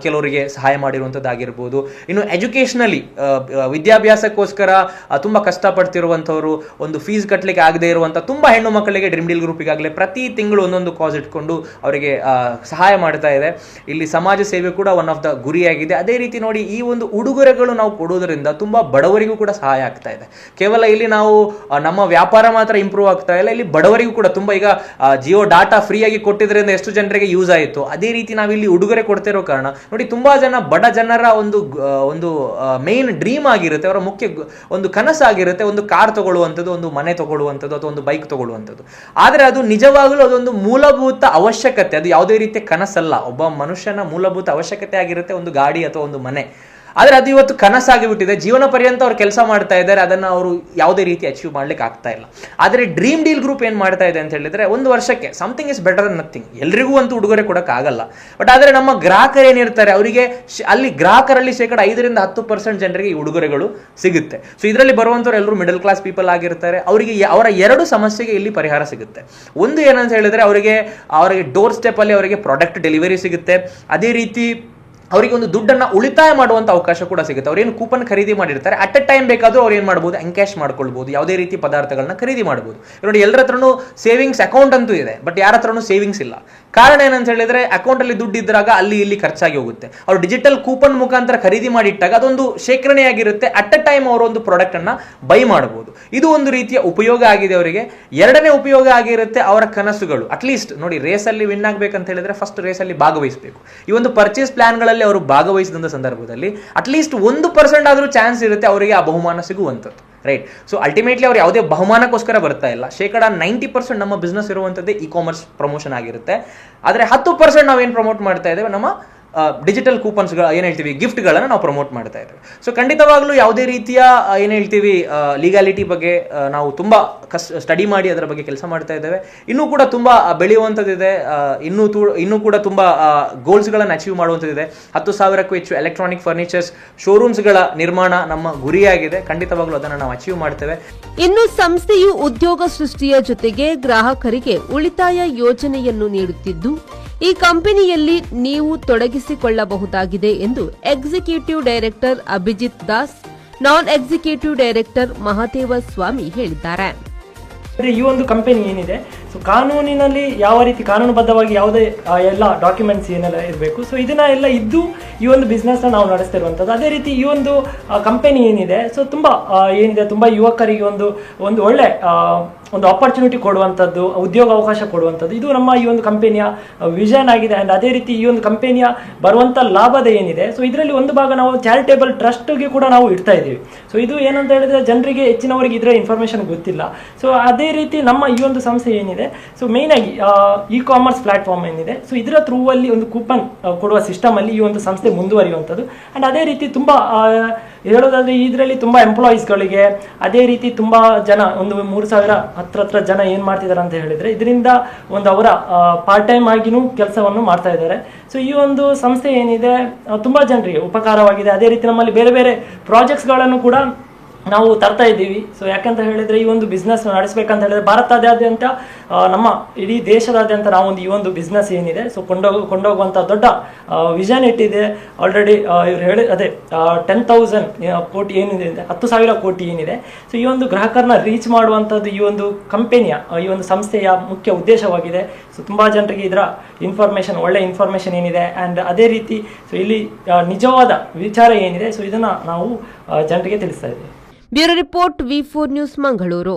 ಕೆಲವರಿಗೆ ಸಹಾಯ ಮಾಡಿರುವಂಥದ್ದಾಗಿರ್ಬೋದು, ಇನ್ನು ಎಜುಕೇಷನಲಿ ವಿದ್ಯಾಭ್ಯಾಸಕ್ಕೋಸ್ಕರ ತುಂಬ ಕಷ್ಟಪಡ್ತಿರುವಂಥವರು, ಒಂದು ಫೀಸ್ ಕಟ್ಟಲಿಕ್ಕೆ ಆಗದೆ ಇರುವಂಥ ತುಂಬ ಹೆಣ್ಣು ಮಕ್ಕಳಿಗೆ ಡ್ರೀಮ್ ಡೀಲ್ ಗ್ರೂಪ್ ಈಗಾಗಲೇ ಪ್ರತಿ ತಿಂಗಳು ಒಂದೊಂದು ಕಾಸ್ ಇಟ್ಕೊಂಡು ಅವರಿಗೆ ಸಹಾಯ ಮಾಡ್ತಾ ಇದೆ. ಇಲ್ಲಿ ಸಮಾಜ ಸೇವೆ ಕೂಡ ಒನ್ ಆಫ್ ದ ಗುರಿಯಾಗಿದೆ. ಅದೇ ರೀತಿ ನೋಡಿ, ಈ ಒಂದು ಉಡುಗೊರೆಗಳು ನಾವು ಕೊಡೋದ್ರಿಂದ ತುಂಬ ಬಡವರಿಗೂ ಕೂಡ ಸಹಾಯ ಆಗ್ತಾ ಇದೆ. ಕೇವಲ ಇಲ್ಲಿ ನಾವು ನಮ್ಮ ವ್ಯಾಪಾರ ಮಾತ್ರ ಇಂಪ್ರೂವ್ ಆಗ್ತಾ ಇಲ್ಲ, ಇಲ್ಲಿ ಬಡವರಿಗೂ ಕೂಡ ತುಂಬ, ಈಗ ಜಿಯೋ ಡಾಟಾ ಫ್ರೀ ಆಗಿ ಕೊಟ್ಟಿದ್ರಿಂದ ಎಷ್ಟು ಜನರಿಗೆ ಯೂಸ್ ಆಯಿತು, ಅದೇ ರೀತಿ ನಾವು ಇಲ್ಲಿ ಉಡುಗೊರೆ ಕೊಡ್ತಿರೋ ಕಾರಣ ನೋಡಿ ತುಂಬಾ ಜನ ಬಡ ಜನರ ಒಂದು ಮೇನ್ ಡ್ರೀಮ್ ಆಗಿರುತ್ತೆ, ಅವರ ಮುಖ್ಯ ಒಂದು ಕನಸಾಗಿರುತ್ತೆ, ಒಂದು ಕಾರ್ ತಗೊಳ್ಳುವಂಥದ್ದು, ಒಂದು ಮನೆ ತಗೊಳ್ಳುವಂಥದ್ದು ಅಥವಾ ಒಂದು ಬೈಕ್ ತಗೊಳ್ಳುವಂಥದ್ದು. ಆದರೆ ಅದು ನಿಜವಾಗಲೂ ಅದೊಂದು ಮೂಲಭೂತ ಅವಶ್ಯಕತೆ, ಅದು ಯಾವುದೇ ರೀತಿಯ ಕನಸಲ್ಲ. ಒಬ್ಬ ಮನುಷ್ಯನ ಮೂಲಭೂತ ಅವಶ್ಯಕತೆ ಆಗಿರುತ್ತೆ ಒಂದು ಗಾಡಿ ಅಥವಾ ಒಂದು ಮನೆ. ಆದರೆ ಅದು ಇವತ್ತು ಕನಸಾಗಿ ಬಿಟ್ಟಿದೆ. ಜೀವನ ಪರ್ಯಂತ ಅವ್ರು ಕೆಲಸ ಮಾಡ್ತಾ ಇದ್ದಾರೆ, ಅದನ್ನು ಅವರು ಯಾವುದೇ ರೀತಿ ಅಚೀವ್ ಮಾಡ್ಲಿಕ್ಕೆ ಆಗ್ತಾ ಇಲ್ಲ. ಆದರೆ ಡ್ರೀಮ್ ಡೀಲ್ ಗ್ರೂಪ್ ಏನು ಮಾಡ್ತಾ ಇದೆ ಅಂತ ಹೇಳಿದ್ರೆ, 1 ವರ್ಷಕ್ಕೆ something is better than nothing. ಎಲ್ರಿಗೂ ಅಂತೂ ಉಡುಗೊರೆ ಕೊಡೋಕ್ಕಾಗಲ್ಲ. ಬಟ್ ಆದರೆ ನಮ್ಮ ಗ್ರಾಹಕರು ಏನಿರ್ತಾರೆ ಅವರಿಗೆ ಅಲ್ಲಿ ಗ್ರಾಹಕರಲ್ಲಿ 5-10% ಜನರಿಗೆ ಈ ಉಡುಗೊರೆಗಳು ಸಿಗುತ್ತೆ. ಸೊ ಇದರಲ್ಲಿ ಬರುವಂಥವ್ರು ಎಲ್ಲರೂ ಮಿಡಲ್ ಕ್ಲಾಸ್ ಪೀಪಲ್ ಆಗಿರ್ತಾರೆ. ಅವರಿಗೆ ಅವರ 2 ಸಮಸ್ಯೆಗೆ ಇಲ್ಲಿ ಪರಿಹಾರ ಸಿಗುತ್ತೆ. ಒಂದು ಏನಂತ ಹೇಳಿದ್ರೆ, ಅವರಿಗೆ ಡೋರ್ ಸ್ಟೆಪ್ ಅಲ್ಲಿ ಅವರಿಗೆ ಪ್ರಾಡಕ್ಟ್ ಡೆಲಿವರಿ ಸಿಗುತ್ತೆ. ಅದೇ ರೀತಿ ಅವರಿಗೆ ಒಂದು ದುಡ್ಡನ್ನು ಉಳಿತಾಯ ಮಾಡುವಂಥ ಅವಕಾಶ ಕೂಡ ಸಿಗುತ್ತೆ. ಅವ್ರೇನು ಕೂಪನ್ ಖರೀದಿ ಮಾಡಿರ್ತಾರೆ, ಅಟ್ ಅ ಟೈಮ್ ಬೇಕಾದರೂ ಅವ್ರು ಏನು ಮಾಡ್ಬೋದು, ಎನ್ಕ್ಯಾಶ್ ಮಾಡ್ಕೊಳ್ಬೋದು, ಯಾವುದೇ ರೀತಿ ಪದಾರ್ಥಗಳನ್ನ ಖರೀದಿ ಮಾಡ್ಬೋದು. ನೋಡಿ, ಎಲ್ಲರ ಹತ್ರನೂ ಸೇವಿಂಗ್ಸ್ ಅಕೌಂಟ್ ಅಂತೂ ಇದೆ, ಬಟ್ ಯಾರ ಹತ್ರನೂ ಸೇವಿಂಗ್ಸ್ ಇಲ್ಲ. ಕಾರಣ ಏನಂತ ಹೇಳಿದ್ರೆ, ಅಕೌಂಟಲ್ಲಿ ದುಡ್ಡು ಇದ್ದಾಗ ಅಲ್ಲಿ ಇಲ್ಲಿ ಖರ್ಚಾಗಿ ಹೋಗುತ್ತೆ. ಅವರು ಡಿಜಿಟಲ್ ಕೂಪನ್ ಮುಖಾಂತರ ಖರೀದಿ ಮಾಡಿಟ್ಟಾಗ ಅದೊಂದು ಶೇಖರಣೆಯಾಗಿರುತ್ತೆ. ಅಟ್ ಅ ಟೈಮ್ ಅವರು ಒಂದು ಪ್ರಾಡಕ್ಟ್ ಅನ್ನ ಬೈ ಮಾಡಬಹುದು. ಇದು ಒಂದು ರೀತಿಯ ಉಪಯೋಗ ಆಗಿದೆ ಅವರಿಗೆ. 2ನೇ ಉಪಯೋಗ ಆಗಿರುತ್ತೆ ಅವರ ಕನಸುಗಳು. ಅಟ್ಲೀಸ್ಟ್ ನೋಡಿ, ರೇಸಲ್ಲಿ ವಿನ್ ಆಗ್ಬೇಕಂತ ಹೇಳಿದ್ರೆ ಫಸ್ಟ್ ರೇಸಲ್ಲಿ ಭಾಗವಹಿಸಬೇಕು. ಈ ಒಂದು ಪರ್ಚೇಸ್ ಪ್ಲಾನ್ಗಳಲ್ಲಿ ಅವರು ಭಾಗವಹಿಸಿದ ಸಂದರ್ಭದಲ್ಲಿ ಅಟ್ಲೀಸ್ಟ್ 1% ಆದರೂ ಚಾನ್ಸ್ ಇರುತ್ತೆ ಅವರಿಗೆ ಆ ಬಹುಮಾನ ಸಿಗುವಂಥದ್ದು. ರೈಟ್. ಸೊ ಅಲ್ಟಿಮೇಟ್ಲಿ ಅವ್ರು ಯಾವುದೇ ಬಹುಮಾನಕ್ಕೋಸ್ಕರ ಬರ್ತಾ ಇಲ್ಲ. 90% ನಮ್ಮ ಬಿಸ್ನೆಸ್ ಇರುವಂಥದ್ದೇ ಇ ಕಾಮರ್ಸ್ ಪ್ರಮೋಷನ್ ಆಗಿರುತ್ತೆ. ಆದರೆ 10% ನಾವೇನು ಪ್ರಮೋಟ್ ಮಾಡ್ತಾ ಇದ್ದೇವೆ, ನಮ್ಮ ಡಿಜಿಟಲ್ ಕೂಪನ್ಸ್ಗಳು ಏನು ಹೇಳ್ತೀವಿ, ಗಿಫ್ಟ್ಗಳನ್ನು ನಾವು ಪ್ರಮೋಟ್ ಮಾಡ್ತಾ ಇದ್ದೇವೆ. ಸೊ ಖಂಡಿತವಾಗ್ಲೂ ಯಾವುದೇ ರೀತಿಯ ಏನು ಹೇಳ್ತೀವಿ ಲೀಗಾಲಿಟಿ ಬಗ್ಗೆ ನಾವು ತುಂಬ ಸ್ಟಡಿ ಮಾಡಿ ಅದರ ಬಗ್ಗೆ ಕೆಲಸ ಮಾಡ್ತಾ ಇದ್ದೇವೆ. ಇನ್ನೂ ಕೂಡ ತುಂಬ ಬೆಳೆಯುವಂಥದ್ದಿದೆ. ಇನ್ನೂ ಕೂಡ ತುಂಬ ಗೋಲ್ಸ್ಗಳನ್ನು ಅಚೀವ್ ಮಾಡುವಂಥದ್ದಿದೆ. 10,000ಕ್ಕೂ ಹೆಚ್ಚು ಎಲೆಕ್ಟ್ರಾನಿಕ್ ಫರ್ನಿಚರ್ಸ್ ಶೋರೂಮ್ಸ್ಗಳ ನಿರ್ಮಾಣ ನಮ್ಮ ಗುರಿಯಾಗಿದೆ. ಖಂಡಿತವಾಗ್ಲೂ ಅದನ್ನು ನಾವು ಅಚೀವ್ ಮಾಡ್ತೇವೆ. ಇನ್ನು ಸಂಸ್ಥೆಯು ಉದ್ಯೋಗ ಸೃಷ್ಟಿಯ ಜೊತೆಗೆ ಗ್ರಾಹಕರಿಗೆ ಉಳಿತಾಯ ಯೋಜನೆಯನ್ನು ನೀಡುತ್ತಿದ್ದು, ಈ ಕಂಪನಿಯಲ್ಲಿ ನೀವು ತೊಡಗಿಸಿಕೊಳ್ಳಬಹುದಾಗಿದೆ ಎಂದು ಎಕ್ಸಿಕ್ಯೂಟಿವ್ ಡೈರೆಕ್ಟರ್ ಅಭಿಜಿತ್ ದಾಸ್, ನಾನ್ ಎಕ್ಸಿಕ್ಯೂಟಿವ್ ಡೈರೆಕ್ಟರ್ ಮಹಾದೇವ ಸ್ವಾಮಿ ಹೇಳಿದ್ದಾರೆ. ಈ ಒಂದು ಕಂಪನಿ ಏನಿದೆ ಸೊ ಕಾನೂನಿನಲ್ಲಿ ಯಾವ ರೀತಿ ಕಾನೂನುಬದ್ಧವಾಗಿ ಯಾವುದೇ ಎಲ್ಲ ಡಾಕ್ಯುಮೆಂಟ್ಸ್ ಏನೆಲ್ಲ ಇರಬೇಕು, ಸೊ ಇದನ್ನ ಎಲ್ಲ ಇದ್ದು ಈ ಒಂದು ಬಿಸ್ನೆಸ್ನ ನಾವು ನಡೆಸ್ತಿರುವಂಥದ್ದು. ಅದೇ ರೀತಿ ಈ ಒಂದು ಕಂಪನಿ ಏನಿದೆ, ಸೊ ತುಂಬ ಏನಿದೆ, ತುಂಬ ಯುವಕರಿಗೆ ಒಂದು ಒಳ್ಳೆ ಒಂದು ಆಪರ್ಚುನಿಟಿ ಕೊಡುವಂಥದ್ದು, ಉದ್ಯೋಗ ಅವಕಾಶ ಕೊಡುವಂಥದ್ದು, ಇದು ನಮ್ಮ ಈ ಒಂದು ಕಂಪನಿಯ ವಿಷನ್ ಆಗಿದೆ. ಆ್ಯಂಡ್ ಅದೇ ರೀತಿ ಈ ಒಂದು ಕಂಪನಿಯ ಬರುವಂಥ ಲಾಭದ ಏನಿದೆ, ಸೊ ಇದರಲ್ಲಿ ಒಂದು ಭಾಗ ನಾವು ಚಾರಿಟೇಬಲ್ ಟ್ರಸ್ಟ್ಗೆ ಕೂಡ ನಾವು ಇಡ್ತಾ ಇದ್ದೀವಿ. ಸೊ ಇದು ಏನಂತ ಹೇಳಿದ್ರೆ ಜನರಿಗೆ, ಹೆಚ್ಚಿನವರಿಗೆ ಇದರ ಇನ್ಫಾರ್ಮೇಷನ್ ಗೊತ್ತಿಲ್ಲ. ಸೊ ಅದೇ ರೀತಿ ನಮ್ಮ ಈ ಒಂದು ಸಂಸ್ಥೆ ಏನಿದೆ, ಸೊ ಮೇಯ್ನಾಗಿ ಇ ಕಾಮರ್ಸ್ ಪ್ಲಾಟ್ಫಾರ್ಮ್ ಏನಿದೆ, ಸೊ ಇದರ ಥ್ರೂ ಅಲ್ಲಿ ಒಂದು ಕೂಪನ್ ಕೊಡುವ ಸಿಸ್ಟಮಲ್ಲಿ ಈ ಒಂದು ಸಂಸ್ಥೆ ಮುಂದುವರಿಯುವಂಥದ್ದು. ಆ್ಯಂಡ್ ಅದೇ ರೀತಿ ತುಂಬ ಹೇಳೋದಾದರೆ ಇದರಲ್ಲಿ ತುಂಬ ಎಂಪ್ಲಾಯೀಸ್ಗಳಿಗೆ, ಅದೇ ರೀತಿ ತುಂಬ ಜನ, ಒಂದು 3,000 ಹತ್ರ ಜನ ಏನು ಮಾಡ್ತಿದ್ದಾರೆ ಅಂತ ಹೇಳಿದರೆ, ಇದರಿಂದ ಒಂದು ಅವರ ಪಾರ್ಟ್ ಟೈಮ್ ಆಗಿನೂ ಕೆಲಸವನ್ನು ಮಾಡ್ತಾ ಇದ್ದಾರೆ. ಸೊ ಈ ಒಂದು ಸಂಸ್ಥೆ ಏನಿದೆ ತುಂಬ ಜನರಿಗೆ ಉಪಕಾರವಾಗಿದೆ. ಅದೇ ರೀತಿ ನಮ್ಮಲ್ಲಿ ಬೇರೆ ಬೇರೆ ಪ್ರಾಜೆಕ್ಟ್ಸ್ಗಳನ್ನು ಕೂಡ ನಾವು ತರ್ತಾ ಇದ್ದೀವಿ. ಸೊ ಯಾಕಂತ ಹೇಳಿದರೆ ಈ ಒಂದು ಬಿಸ್ನೆಸ್ ನಡೆಸಬೇಕಂತ ಹೇಳಿದ್ರೆ ಭಾರತದಾದ್ಯಂತ, ನಮ್ಮ ಇಡೀ ದೇಶದಾದ್ಯಂತ ನಾವೊಂದು ಈ ಒಂದು ಬಿಸ್ನೆಸ್ ಏನಿದೆ, ಸೊ ಕೊಂಡೋಗುವಂಥ ದೊಡ್ಡ ವಿಷನ್ ಇಟ್ಟಿದೆ. ಆಲ್ರೆಡಿ ಇವ್ರು ಹೇಳಿ ಅದೇ 10,000 ಕೋಟಿ ಏನಿದೆ, 10,000 ಕೋಟಿ ಏನಿದೆ. ಸೊ ಈ ಒಂದು ಗ್ರಾಹಕರನ್ನ ರೀಚ್ ಮಾಡುವಂಥದ್ದು ಈ ಒಂದು ಕಂಪನಿಯ, ಈ ಒಂದು ಸಂಸ್ಥೆಯ ಮುಖ್ಯ ಉದ್ದೇಶವಾಗಿದೆ. ಸೊ ತುಂಬ ಜನರಿಗೆ ಇದರ ಇನ್ಫಾರ್ಮೇಷನ್, ಒಳ್ಳೆ ಇನ್ಫಾರ್ಮೇಷನ್ ಏನಿದೆ, ಆ್ಯಂಡ್ ಅದೇ ರೀತಿ ಸೊ ಇಲ್ಲಿ ನಿಜವಾದ ವಿಚಾರ ಏನಿದೆ, ಸೊ ಇದನ್ನು ನಾವು ಜನರಿಗೆ ತಿಳಿಸ್ತಾ ಇದ್ದೀವಿ. Bureau report V4 news Mangaluru.